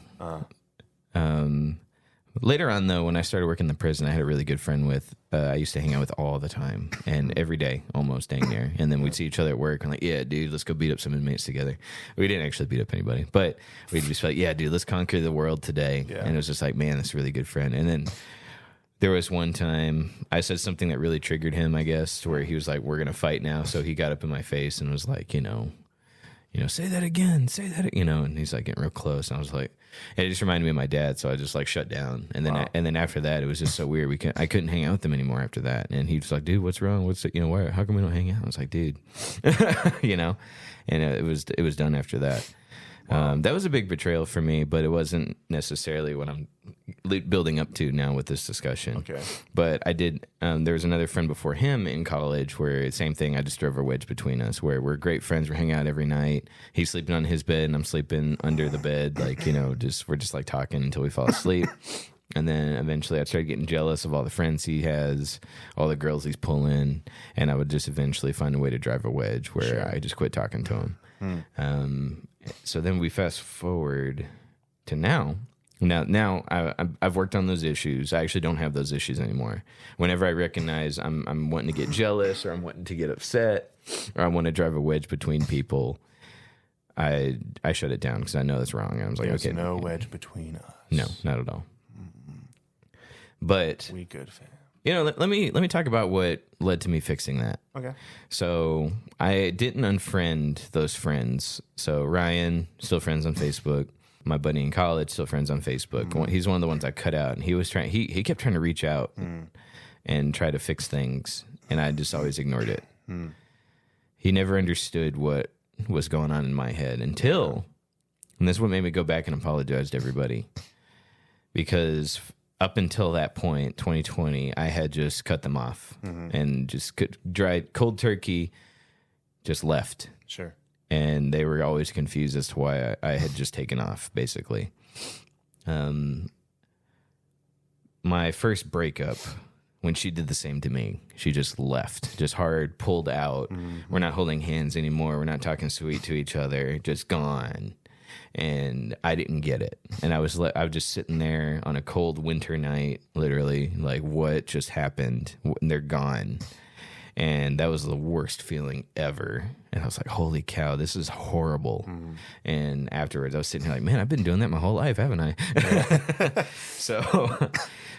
Later on, though, when I started working in the prison, I had a really good friend I used to hang out with all the time and every day, almost dang near. And then we'd see each other at work and like, yeah, dude, let's go beat up some inmates together. We didn't actually beat up anybody, but we'd just be like, yeah, dude, let's conquer the world today. Yeah. And it was just like, man, that's a really good friend. And then there was one time I said something that really triggered him, I guess, to where he was like, we're going to fight now. So he got up in my face and was like, say that again, and he's like getting real close. And I was like, and it just reminded me of my dad. So I just like shut down. And then, and then after that, it was just so weird. I couldn't hang out with him anymore after that. And he was like, dude, what's wrong? What's it? Why? How come we don't hang out? I was like, dude, and it was done after that. That was a big betrayal for me, but it wasn't necessarily what I'm building up to now with this discussion. Okay. But I did, there was another friend before him in college where same thing, I just drove a wedge between us, where we're great friends, we're hanging out every night. He's sleeping on his bed and I'm sleeping under the bed, like, we're just like talking until we fall asleep. And then eventually I started getting jealous of all the friends he has, all the girls he's pulling, and I would just eventually find a way to drive a wedge where I just quit talking to him. So then we fast forward to now. Now I've worked on those issues. I actually don't have those issues anymore. Whenever I recognize I'm wanting to get jealous or I'm wanting to get upset or I want to drive a wedge between people, I shut it down because I know that's wrong. And I was like, There's okay, no wedge between us. No, not at all. But we good, fam. let me talk about what led to me fixing that. Okay. So I didn't unfriend those friends. So Ryan, still friends on Facebook. My buddy in college, still friends on Facebook. He's one of the ones I cut out, and he kept trying to reach out and try to fix things, and I just always ignored it. He never understood what was going on in my head until, and this is what made me go back and apologize to everybody. because up until that point, 2020, I had just cut them off and just dried cold turkey, just left. Sure. And they were always confused as to why I had just taken off, basically. My first breakup, when she did the same to me, she just left, just hard, pulled out. We're not holding hands anymore. We're not talking sweet to each other, just gone. And I didn't get it. And I was just sitting there on a cold winter night, literally, like, what just happened? And they're gone. And that was the worst feeling ever. And I was like, holy cow, this is horrible. And afterwards, I was sitting here like, man, I've been doing that my whole life, haven't I?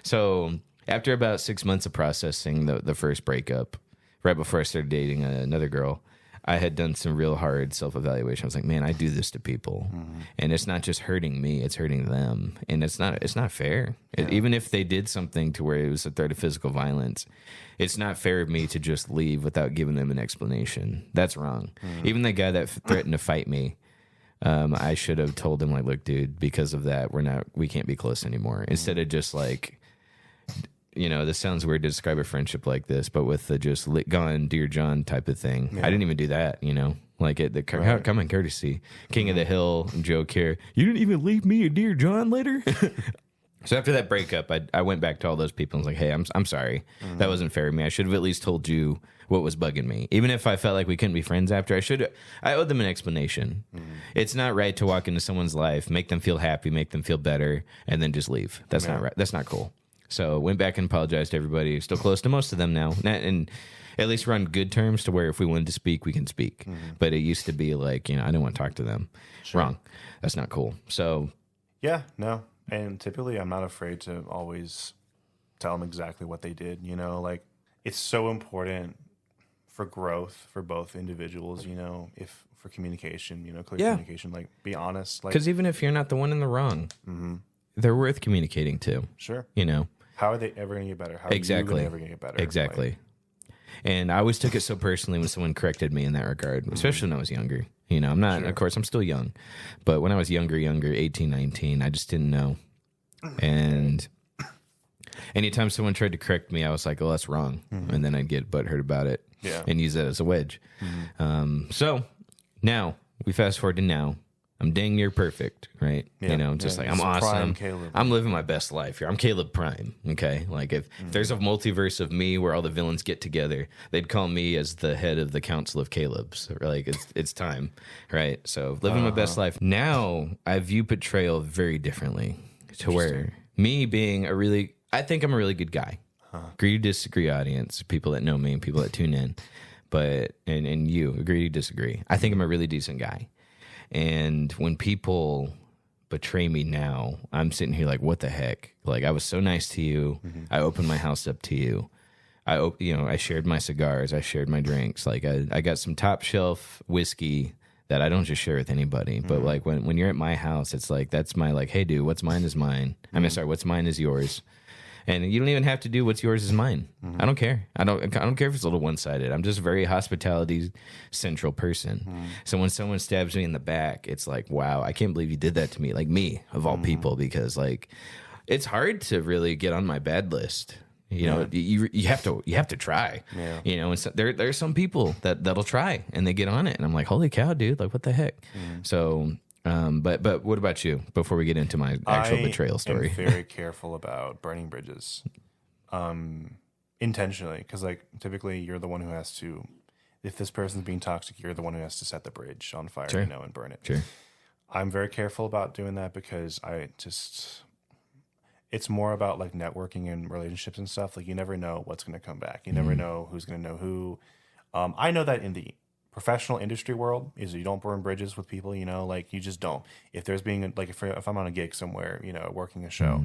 So after about 6 months of processing the first breakup, right before I started dating another girl, I had done some real hard self-evaluation. I was like, man, I do this to people. And it's not just hurting me, it's hurting them. And it's not fair. Even if they did something to where it was a threat of physical violence, it's not fair of me to just leave without giving them an explanation. That's wrong. Even the guy that threatened to fight me, I should have told him, like, look, dude, because of that, we can't be close anymore. Instead of just like, this sounds weird to describe a friendship like this, but with the just gone, dear John type of thing. I didn't even do that, like the common courtesy. King of the Hill joke here. You didn't even leave me a dear John later? So after that breakup, I went back to all those people and was like, hey, I'm sorry. That wasn't fair to me. I should have at least told you what was bugging me. Even if I felt like we couldn't be friends after, I owed them an explanation. It's not right to walk into someone's life, make them feel happy, make them feel better, and then just leave. That's not right. That's not cool. So went back and apologized to everybody. Still close to most of them now. And at least we're on good terms to where if we wanted to speak, we can speak. But it used to be like, I didn't want to talk to them. Sure. Wrong. That's not cool. So. Yeah, no. And typically I'm not afraid to always tell them exactly what they did. Like, it's so important for growth for both individuals, if for communication, clear communication, like, be honest. Like, because even if you're not the one in the wrong, they're worth communicating to. Sure. How are they ever going to get better? How are you ever going to get better? Exactly. Like, and I always took it so personally when someone corrected me in that regard, especially when I was younger. I'm not, of course, I'm still young. But when I was younger, 18, 19, I just didn't know. And anytime someone tried to correct me, I was like, oh, that's wrong. And then I'd get butthurt about it and use that as a wedge. So now, we fast forward to now. I'm dang near perfect, right? Yeah, just like I'm awesome. Caleb. I'm living my best life here. I'm Caleb Prime, okay? Like if there's a multiverse of me where all the villains get together, they'd call me as the head of the Council of Calebs. Like it's time, right? So living my best life. Now I view Betrayal very differently to where me being I think I'm a really good guy. Agree to disagree, audience, people that know me and people that tune in. But, and you, agree to disagree. I think I'm a really decent guy. And when people betray me now, I'm sitting here like, what the heck? Like, I was so nice to you. I opened my house up to you. I shared my cigars. I shared my drinks. Like, I got some top shelf whiskey that I don't just share with anybody. But like when you're at my house, it's like, that's my like, hey dude, what's mine is mine. What's mine is yours. And you don't even have to do what's yours is mine. I don't care. I don't care if it's a little one-sided. I'm just a very hospitality central person. So when someone stabs me in the back, it's like, wow, I can't believe you did that to me. Like me, of all people, because like it's hard to really get on my bad list. You have to try. And so there's some people that'll try and they get on it, and I'm like, holy cow, dude! Like, what the heck? So, but what about you? Before we get into my actual betrayal story, I'm very careful about burning bridges, intentionally, because like typically you're the one who has to. If this person's being toxic, you're the one who has to set the bridge on fire, and burn it. Sure. I'm very careful about doing that because it's more about like networking and relationships and stuff. Like, you never know what's going to come back. You never know who's going to know who. I know that in the professional industry world is you don't burn bridges with people, like you just don't. If there's being like, if I'm on a gig somewhere, working a show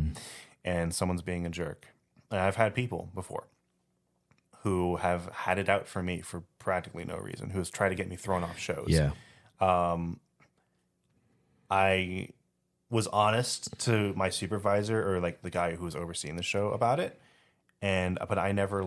and someone's being a jerk, and I've had people before who have had it out for me for practically no reason, who has tried to get me thrown off shows. Yeah. I was honest to my supervisor or like the guy who was overseeing the show about it. But I never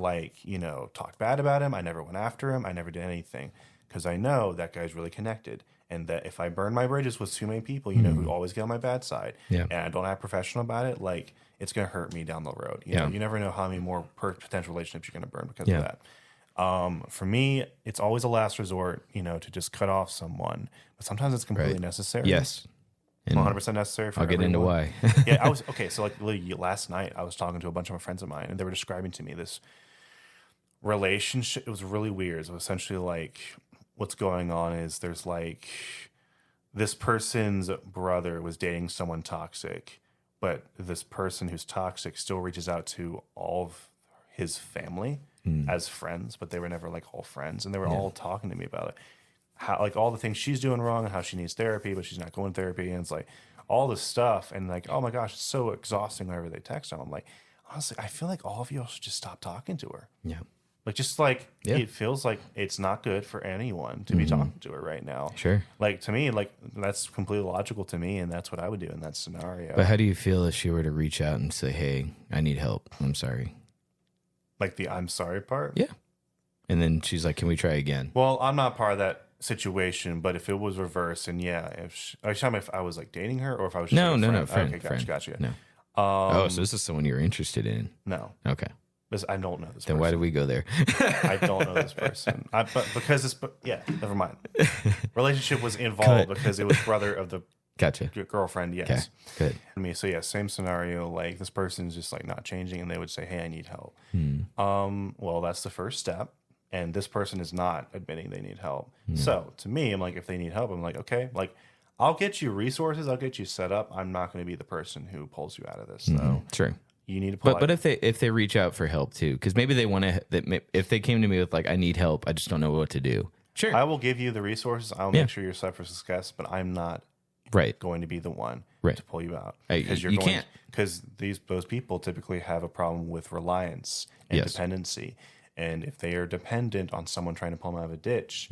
talked bad about him. I never went after him. I never did anything. because I know that guy's really connected. And that if I burn my bridges with too many people, you know, who always get on my bad side, Yeah. and I don't act professional about it, like it's going to hurt me down the road. You know, you never know how many more potential relationships you're going to burn because of that. For me, it's always a last resort, you know, to just cut off someone. But sometimes it's completely necessary. Yes. And 100% necessary for I'll get into why. Yeah, I was okay. So like literally last night, I was talking to a bunch of my friends of mine, and they were describing to me this relationship. It was really weird. So essentially, like what's going on is there's like this person's brother was dating someone toxic, but this person who's toxic still reaches out to all of his family as friends, but they were never like all friends, and they were all talking to me about it. How like all the things she's doing wrong and how she needs therapy, but she's not going to therapy, and it's like all this stuff, and like, oh my gosh, it's so exhausting whenever they text them. I'm like, honestly, I feel like all of you should just stop talking to her. Yeah. Like just like it feels like it's not good for anyone to be talking to her right now. Sure. Like to me, like that's completely logical to me, and that's what I would do in that scenario. But how do you feel if she were to reach out and say, "Hey, I need help. I'm sorry." Like the I'm sorry part? Yeah. And then she's like, "Can we try again?" Well, I'm not part of that situation, but if it was reversed, and if I was like dating her, or if I was just No, like a no, friend. no, friend. Okay, gotcha. No. Oh, so this is someone you're interested in. No. Okay. I don't know this Then person. why did we go there? I don't know this person. But because it's never mind. Relationship was involved because it was brother of the Gotcha. girlfriend. Yes. Okay. Good. Me. So yeah, same scenario. Like this person's just like not changing, and they would say, "Hey, I need help." Well, that's the first step, and this person is not admitting they need help. So to me, I'm like, if they need help, I'm like, okay, like I'll get you resources, I'll get you set up. I'm not going to be the person who pulls you out of this. So Sure. you need to pull. But if they reach out for help too, because maybe they want to. If they came to me with like, I need help, I just don't know what to do. Sure. I will give you the resources. I'll make sure you're set for success, but I'm not going to be the one to pull you out, because you can't. Because those people typically have a problem with reliance and dependency, and if they are dependent on someone trying to pull them out of a ditch,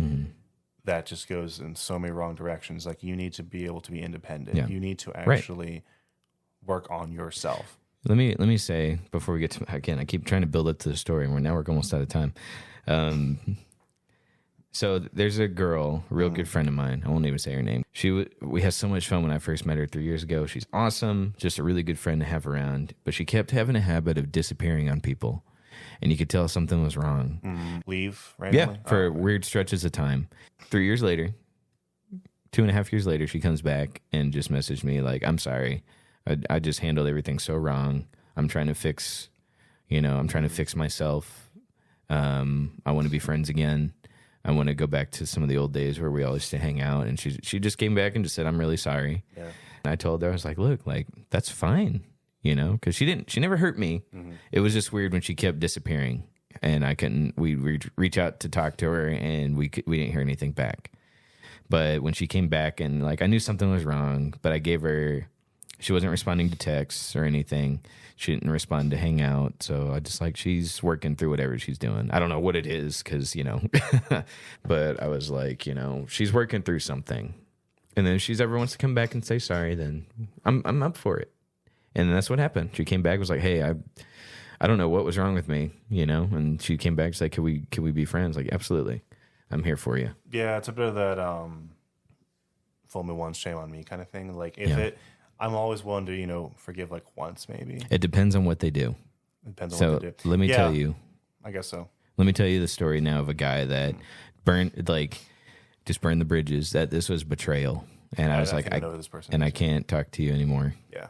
that just goes in so many wrong directions. Like you need to be able to be independent. Yeah. You need to actually work on yourself. Let me say before we get to, again, I keep trying to build up to the story, and we're almost out of time. So there's a girl, a real good friend of mine. I won't even say her name. We had so much fun when I first met her 3 years ago. She's awesome, just a really good friend to have around. But she kept having a habit of disappearing on people, and you could tell something was wrong. Leave randomly? Yeah, for weird stretches of time. 3 years later, 2.5 years later, she comes back and just messaged me like, "I'm sorry. I just handled everything so wrong. I'm trying to fix, I'm trying to fix myself. I want to be friends again. I want to go back to some of the old days where we all used to hang out." And she just came back and just said, "I'm really sorry." Yeah. And I told her, I was like, "Look, like that's fine, because she never hurt me. It was just weird when she kept disappearing, and I couldn't. We reach out to talk to her, and we didn't hear anything back. But when she came back, and like I knew something was wrong, but I gave her. She wasn't responding to texts or anything. She didn't respond to hang out. So I just like, she's working through whatever she's doing. I don't know what it is because, but I was like, she's working through something. And then if she ever wants to come back and say sorry, then I'm up for it. And that's what happened. She came back, was like, "Hey, I don't know what was wrong with me, And she came back, she's like, can we be friends?" Like, absolutely. I'm here for you. Yeah, it's a bit of that fool me once, shame on me kind of thing. Like I'm always willing to, forgive like once maybe. It depends on what they do. It depends on what they do. Let me tell you. I guess so. Let me tell you the story now of a guy that burned the bridges. That this was betrayal, and I was like, I know who this person and is. I can't talk to you anymore. Yeah.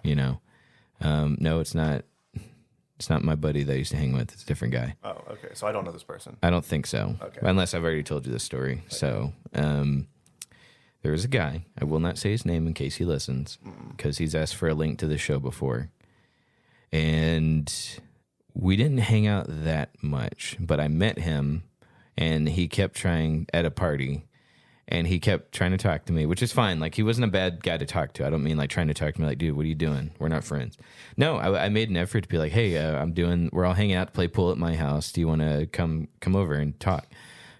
No, it's not. It's not my buddy that I used to hang with. It's a different guy. Oh, okay. So I don't know this person. I don't think so. Okay. Unless I've already told you this story. Okay. So, there was a guy. I will not say his name in case he listens, because he's asked for a link to the show before. And we didn't hang out that much, but I met him, and he kept trying at a party, and he kept trying to talk to me, which is fine. Like, he wasn't a bad guy to talk to. I don't mean like trying to talk to me like, "Dude, what are you doing? We're not friends." No, I made an effort to be like, "Hey, we're all hanging out to play pool at my house. Do you want to come over and talk?"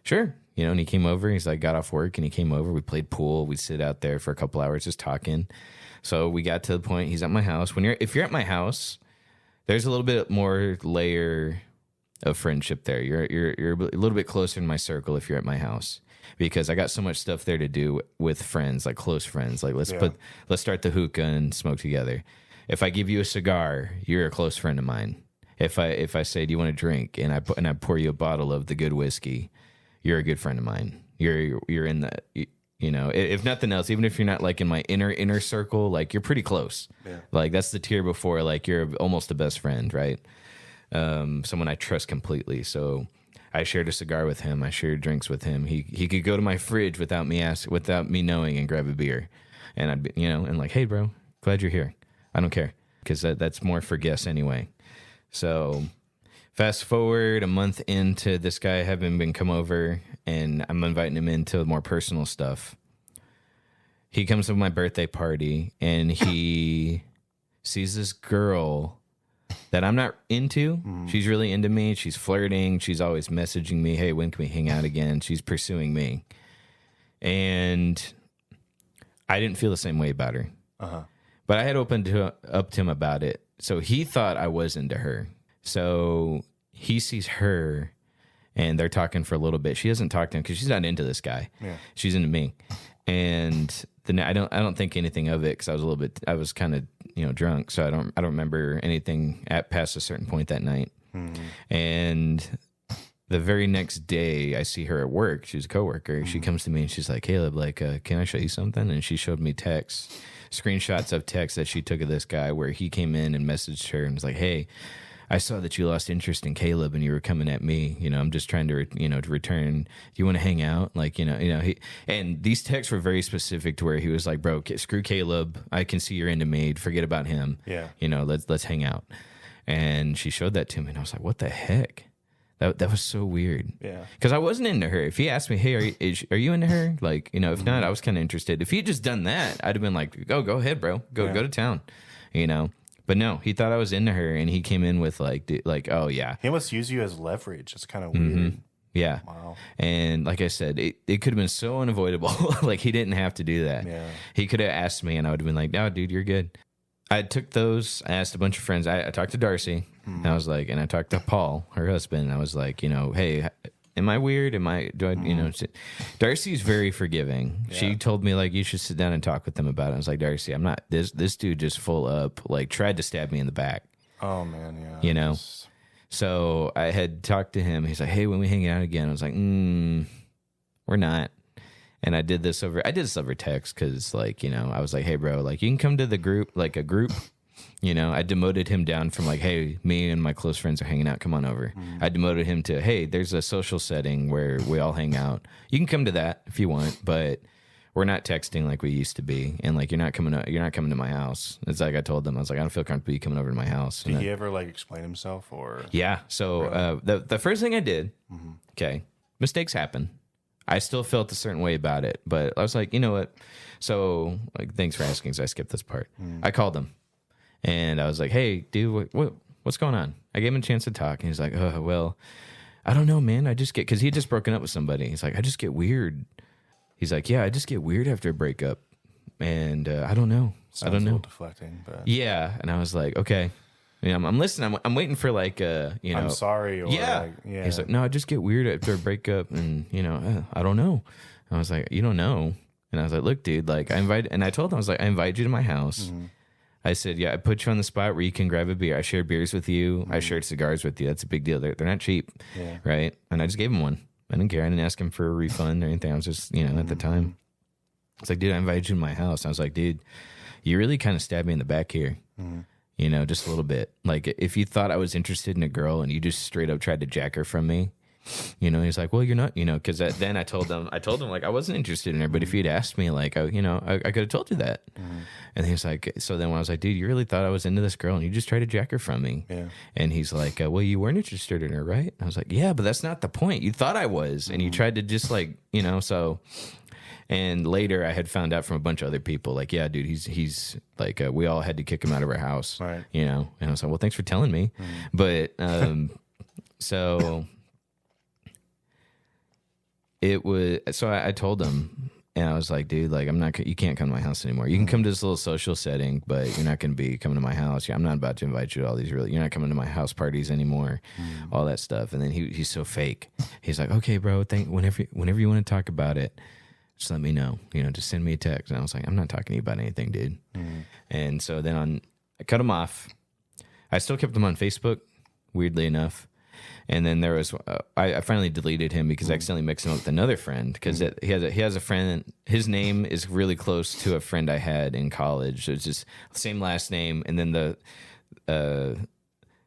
Sure. And he came over. He's like, got off work, and he came over. We played pool. We'd sit out there for a couple hours just talking. So we got to the point. He's at my house. If you're at my house, there's a little bit more layer of friendship there. You're a little bit closer in my circle if you're at my house. because I got so much stuff there to do with friends, like close friends. Like let's start the hookah and smoke together. If I give you a cigar, you're a close friend of mine. If I say, do you want a drink, and I pour you a bottle of the good whiskey, you're a good friend of mine. You're in that, you know, if nothing else, even if you're not like in my inner circle, like you're pretty close. Yeah. Like that's the tier before, like you're almost a best friend, right? Someone I trust completely. So I shared a cigar with him. I shared drinks with him. He could go to my fridge without me knowing and grab a beer, and I'd be, you know, and like, hey, bro, glad you're here. I don't care, because that's more for guests anyway. So fast forward a month into this guy having been come over, and I'm inviting him into more personal stuff. He comes to my birthday party, and he sees this girl that I'm not into. She's really into me. She's flirting. She's always messaging me, hey, when can we hang out again? She's pursuing me. And I didn't feel the same way about her. But I had opened up to him about it. So he thought I was into her. So he sees her, and they're talking for a little bit. She doesn't talk to him because she's not into this guy. Yeah. She's into me. And then I don't think anything of it, because I was kind of, you know, drunk. So I don't remember anything past a certain point that night. And the very next day, I see her at work. She's a coworker. She comes to me and she's like, Caleb, like, can I show you something? And she showed me screenshots of texts that she took of this guy where he came in and messaged her and was like, hey, I saw that you lost interest in Caleb and you were coming at me. You know, I'm just trying to, to return. Do you want to hang out? Like, and these texts were very specific to where he was like, bro, screw Caleb. I can see you're into me. Forget about him. Yeah. You know, let's hang out. And she showed that to me, and I was like, what the heck? That was so weird. Yeah. Because I wasn't into her. If he asked me, hey, are you into her? Like, if not, I was kind of interested. If he had just done that, I'd have been like, go ahead, bro. Go to town, But no, he thought I was into her, and he came in with like, oh yeah. He must use you as leverage. It's kind of weird. Yeah. Wow. And like I said, it could have been so unavoidable. Like, he didn't have to do that. Yeah. He could have asked me, and I would have been like, no, dude, you're good. I took those. I asked a bunch of friends. I talked to Darcy. And I was like, and I talked to Paul, her husband. And I was like, hey, am I weird? Darcy's very forgiving. Yeah. She told me, like, you should sit down and talk with them about it. I was like, Darcy, I'm not, this dude just full up, like, tried to stab me in the back. Oh, man, yeah. So I had talked to him. He's like, hey, when we hang out again? I was like, we're not. And I did this over text because, like, I was like, hey, bro, like, you can come to the group, like a group. I demoted him down from like, hey, me and my close friends are hanging out. Come on over. I demoted him to, hey, there's a social setting where we all hang out. You can come to that if you want, but we're not texting like we used to be. And like, you're not coming to my house. It's like I told them, I was like, I don't feel comfortable you coming over to my house. Did he ever like explain himself or? Yeah. So the first thing I did, okay, mistakes happen. I still felt a certain way about it, but I was like, you know what? So like, thanks for asking. So I skipped this part. I called him. And I was like, hey, dude, what's going on? I gave him a chance to talk. And he's like, oh, well, I don't know, man. Because he had just broken up with somebody. He's like, I just get weird. He's like, yeah, I just get weird after a breakup. And I don't know. Sounds a little deflecting. But yeah. And I was like, okay. I'm listening. I'm waiting for like, I'm sorry. Or yeah. He's like, no, I just get weird after a breakup. And, I don't know. I was like, you don't know. And I was like, look, dude, like I told him, I was like, I invite you to my house. I said, yeah, I put you on the spot where you can grab a beer. I shared beers with you. I shared cigars with you. That's a big deal. They're not cheap, right? And I just gave him one. I didn't care. I didn't ask him for a refund or anything. I was just, at the time. It's like, dude, I invited you to my house. I was like, dude, you really kind of stabbed me in the back here. Just a little bit. Like, if you thought I was interested in a girl and you just straight up tried to jack her from me, he's like, well, you're not, because then I told him like I wasn't interested in her, but if you'd asked me, like, I could have told you that. And he's like, so then when I was like, dude, you really thought I was into this girl and you just tried to jack her from me. Yeah. And he's like, well, you weren't interested in her, right? I was like, yeah, but that's not the point. You thought I was, and you tried to just like, so. And later I had found out from a bunch of other people, like, yeah, dude, he's like, we all had to kick him out of our house, right? And I was like, well, thanks for telling me. But, so it was, so I told him, And I was like, dude, like, you can't come to my house anymore. You can come to this little social setting, but you're not going to be coming to my house. I'm not about to invite you to all these you're not coming to my house parties anymore, all that stuff. And then he's so fake. He's like, okay, bro, whenever you want to talk about it, just let me know, just send me a text. And I was like, I'm not talking to you about anything, dude. And so then I cut him off. I still kept him on Facebook, weirdly enough. And then there was, I finally deleted him because I accidentally mixed him up with another friend because he has a friend. His name is really close to a friend I had in college. So it's just the same last name, and then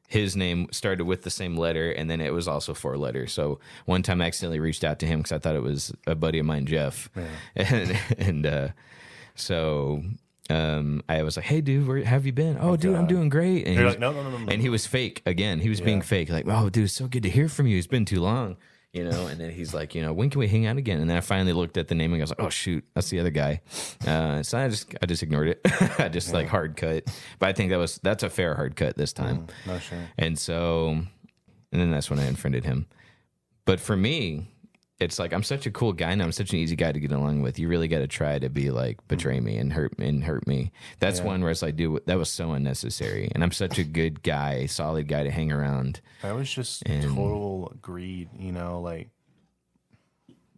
his name started with the same letter, and then it was also 4 letters. So one time I accidentally reached out to him because I thought it was a buddy of mine, Jeff, so. I was like, hey, dude, where have you been? Oh, dude, I'm doing great. And you're like, no. And he was fake again. He was being fake. Like, oh, dude, it's so good to hear from you. It's been too long, And then he's like, when can we hang out again? And then I finally looked at the name and I was like, oh, shoot, that's the other guy. So I just ignored it. I just like hard cut. But I think that's a fair hard cut this time. No, sure. And then that's when I unfriended him. But for me, it's like I'm such a cool guy now. I'm such an easy guy to get along with. You really got to try to be like betray me and hurt me. That's one where it's like, dude, that was so unnecessary. And I'm such a good guy, solid guy to hang around. That was just total greed, like,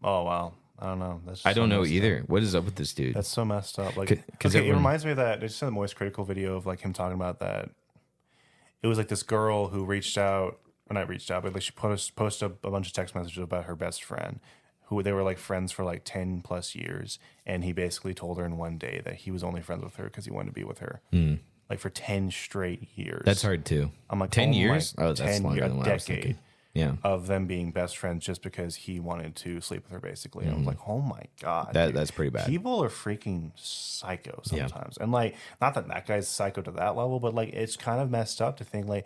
oh wow, I don't know. I don't know either. What is up with this dude? That's so messed up. Like, it reminds me of that. There's some Moist Critical video of like him talking about that. It was like this girl who reached out. Or not reached out, but like she posted a bunch of text messages about her best friend, who they were like friends for like 10 plus years, and he basically told her in one day that he was only friends with her because he wanted to be with her, like for 10 straight years. That's hard too. I'm like 10 years? Oh, that's 10 longer than what I was thinking. Yeah, of them being best friends just because he wanted to sleep with her, basically. And I was like, oh my god, that's pretty bad. People are freaking psycho sometimes, and like, not that guy's psycho to that level, but like, it's kind of messed up to think like,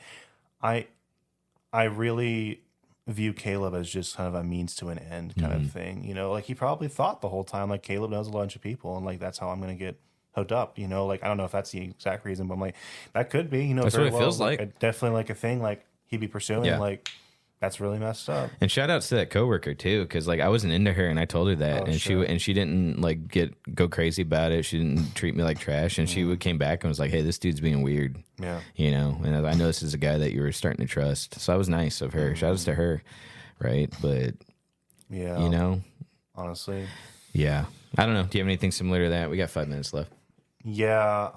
I really view Caleb as just kind of a means to an end kind of thing. Like he probably thought the whole time, like Caleb knows a bunch of people and like, that's how I'm going to get hooked up, like, I don't know if that's the exact reason, but I'm like, that could be, that's what it feels like. Definitely like a thing like he'd be pursuing, like, that's really messed up. And shout outs to that coworker too, because like I wasn't into her and I told her that, she didn't like go crazy about it. She didn't treat me like trash, and she came back and was like, "Hey, this dude's being weird." Yeah, And I know this is a guy that you were starting to trust, so that was nice of her. Shout outs to her, right? But honestly, I don't know. Do you have anything similar to that? We got 5 minutes left. Yeah,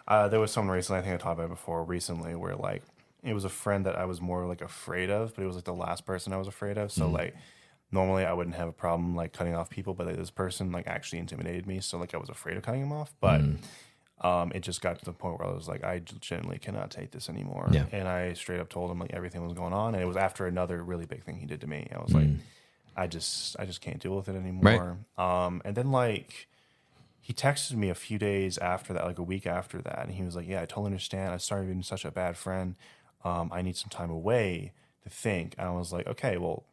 there was someone recently, I think I talked about it before recently, where like, it was a friend that I was more like afraid of, but it was like the last person I was afraid of. So like, normally I wouldn't have a problem like cutting off people, but this person like actually intimidated me. So like I was afraid of cutting him off, but it just got to the point where I was like, I genuinely cannot take this anymore. Yeah. And I straight up told him like everything was going on. And it was after another really big thing he did to me. I was like, I just can't deal with it anymore. Right. And then like, he texted me a few days after that, like a week after that. And he was like, yeah, I totally understand. I started being such a bad friend. I need some time away to think. And I was like, okay, well,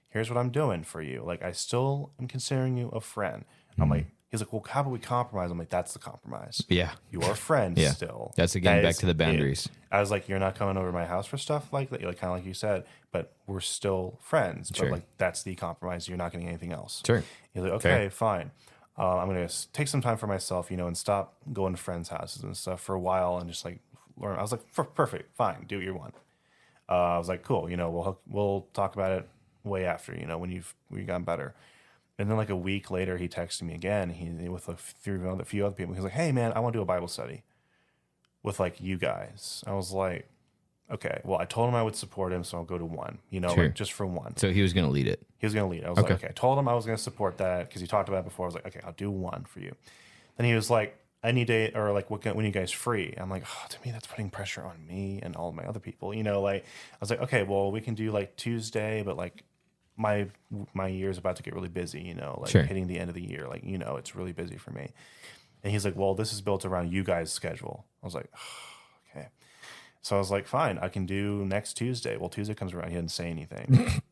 here's what I'm doing for you. Like, I still am considering you a friend. I'm like, he's like, well, how about we compromise? I'm like, that's the compromise. Yeah. You are friends still. That's again back to the boundaries. I was like, you're not coming over to my house for stuff like that, like kind of like you said, but we're still friends. Sure. But like, that's the compromise. You're not getting anything else. Sure. He's like, okay, fine. I'm going to take some time for myself, and stop going to friends' houses and stuff for a while and just like learn. I was like, perfect, fine, do what you want. I was like, cool, we'll talk about it way after, when you've gotten better. And then like a week later, he texted me again. He with a few other people. He was like, hey man, I want to do a Bible study with like you guys. I was like, okay, well, I told him I would support him, so I'll go to one, Sure. like just for one. So he was going to lead it. He was going to lead it. I was like, okay. I told him I was going to support that because he talked about it before. I was like, okay, I'll do one for you. Then he was like, any day, or like, when are you guys free? I'm like, oh, to me, that's putting pressure on me and all of my other people. Like, I was like, okay, well, we can do like Tuesday, but like my year is about to get really busy, like Sure. hitting the end of the year, like, it's really busy for me. And he's like, well, this is built around you guys' schedule. I was like, oh, okay. So I was like, fine, I can do next Tuesday. Well, Tuesday comes around, he didn't say anything.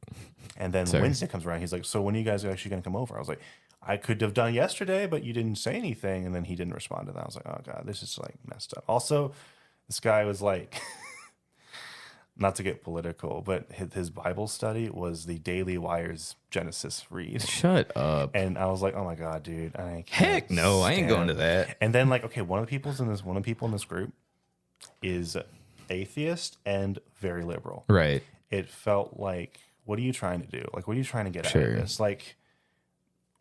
And then Wednesday comes around, he's like, so when are you guys actually going to come over? I was like, I could have done yesterday, but you didn't say anything. And then he didn't respond to that. I was like, oh God, this is like messed up. Also, this guy was like, not to get political, but his Bible study was the Daily Wire's Genesis read. Shut up. And I was like, oh my God, dude. I can't Heck no, I ain't going to that. And then like, okay, one of the people in this group is atheist and very liberal. Right. It felt like, what are you trying to do? Like, what are you trying to get out of this? Like,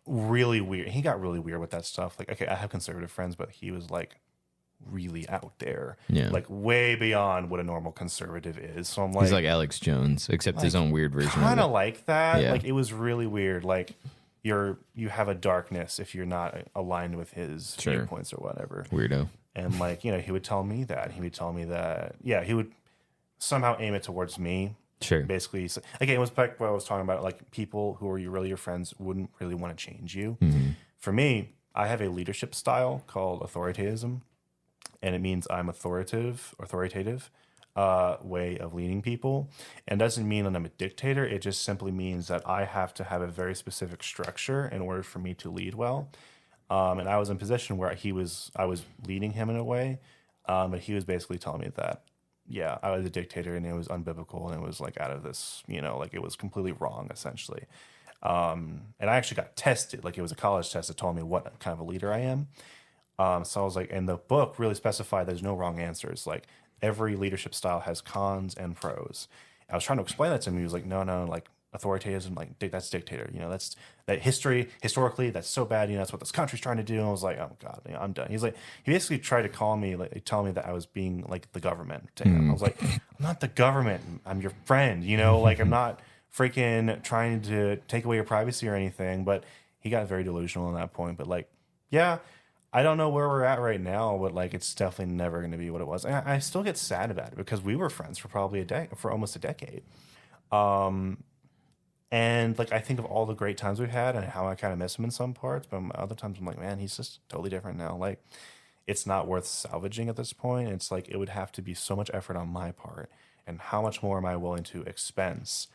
really weird. He got really weird with that stuff. Like, okay, I have conservative friends, but he was like really out there. Yeah. Like way beyond what a normal conservative is. So I'm like, he's like Alex Jones, except his own weird version. Kind of of like that. Yeah. Like it was really weird. Like you have a darkness if you're not aligned with his viewpoints or whatever. Weirdo. And like, you know, he would tell me that. He would tell me that, yeah, he would somehow aim it towards me. Sure. Basically, again, it was back what I was talking about. Like people who are really your friends wouldn't really want to change you. Mm-hmm. For me, I have a leadership style called authoritarianism, and it means I'm authoritative way of leading people. And doesn't mean that I'm a dictator. It just simply means that I have to have a very specific structure in order for me to lead well. And I was in a position where I was leading him in a way, but he was basically telling me that, yeah, I was a dictator and it was unbiblical and it was like out of this, you know, like it was completely wrong essentially. And I actually got tested, like it was a college test that told me what kind of a leader I am. So I was like, and the book really specified there's no wrong answers. Like every leadership style has cons and pros. I was trying to explain that to him. He was like, no, like authoritarianism, like that's dictator. You know, that's that historically, that's so bad. You know, that's what this country's trying to do. And I was like, oh God, you know, I'm done. He's like, he basically tried to call me, like tell me that I was being like the government to him. I was like, I'm not the government. I'm your friend. You know, like I'm not freaking trying to take away your privacy or anything. But he got very delusional on that point. But like, yeah. I don't know where we're at right now, but like it's definitely never going to be what it was. And I still get sad about it because we were friends for probably almost a decade. And like I think of all the great times we've had and how I kind of miss him in some parts, but other times I'm like, man, he's just totally different now. Like it's not worth salvaging at this point. It's like it would have to be so much effort on my part, and how much more am I willing to expense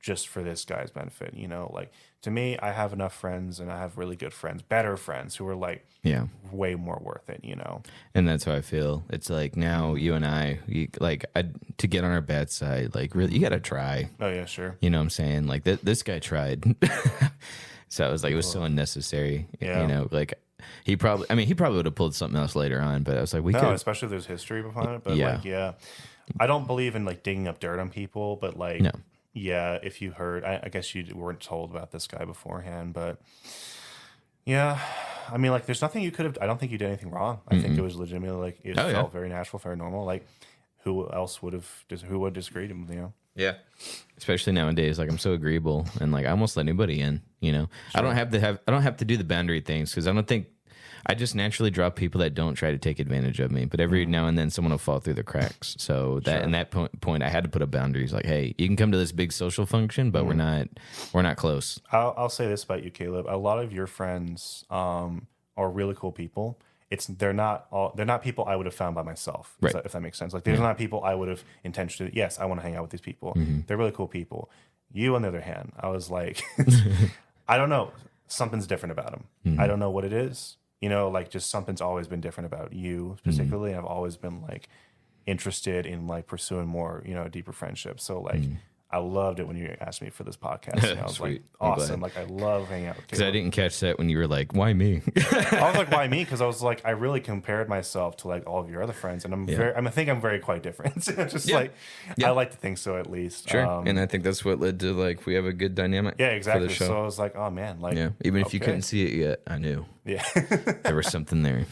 just for this guy's benefit? You know, like to me, I have enough friends and I have really good friends, better friends who are like way more worth it, you know? And that's how I feel. It's like now you and I, to get on our bad side, like really, you got to try. Oh yeah, sure. You know what I'm saying? Like this guy tried. So I was like, it was so unnecessary. Yeah. You know, like he probably would have pulled something else later on, but I was like, especially if there's history behind it. But like, yeah, I don't believe in like digging up dirt on people, but like, no. Yeah, if you heard, I guess you weren't told about this guy beforehand, but yeah, I mean, like, there's nothing you could have. I don't think you did anything wrong. I think it was legitimately like it felt very natural, very normal. Like, who would disagree with him? You know? Yeah, especially nowadays. Like, I'm so agreeable, and like I almost let anybody in. You know, sure. I don't have to do the boundary things because I just naturally draw people that don't try to take advantage of me. But every now and then someone will fall through the cracks. So that in that point, I had to put up boundaries. Like, hey, you can come to this big social function, but we're not close. I'll say this about you, Caleb. A lot of your friends are really cool people. They're not people I would have found by myself. Right. If that makes sense. Like they're not people I would have intentionally. Yes, I want to hang out with these people. They're really cool people. You, on the other hand, I was like, I don't know. Something's different about them. I don't know what it is. You know, like just something's always been different about you specifically. And I've always been like interested in like pursuing more, you know, deeper friendships. So like I loved it when you asked me for this podcast. And I was like, awesome. Like I love hanging out with because I didn't catch that when you were like, why me? I was like, why me? Because I was like, I really compared myself to like all of your other friends, and I think I'm very quite different. I like to think so at least. Sure. And I think that's what led to like we have a good dynamic. Yeah, exactly. For the show. So I was like, oh man, like even if you couldn't see it yet, I knew. Yeah, there was something there.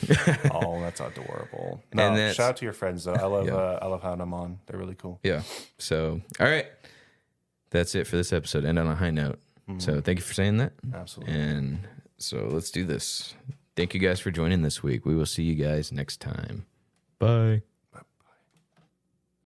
Oh, that's adorable. No, shout out to your friends though. I love having them on. They're really cool. Yeah. So all right. That's it for this episode. End on a high note. So thank you for saying that. Absolutely. And so let's do this. Thank you guys for joining this week. We will see you guys next time. Bye.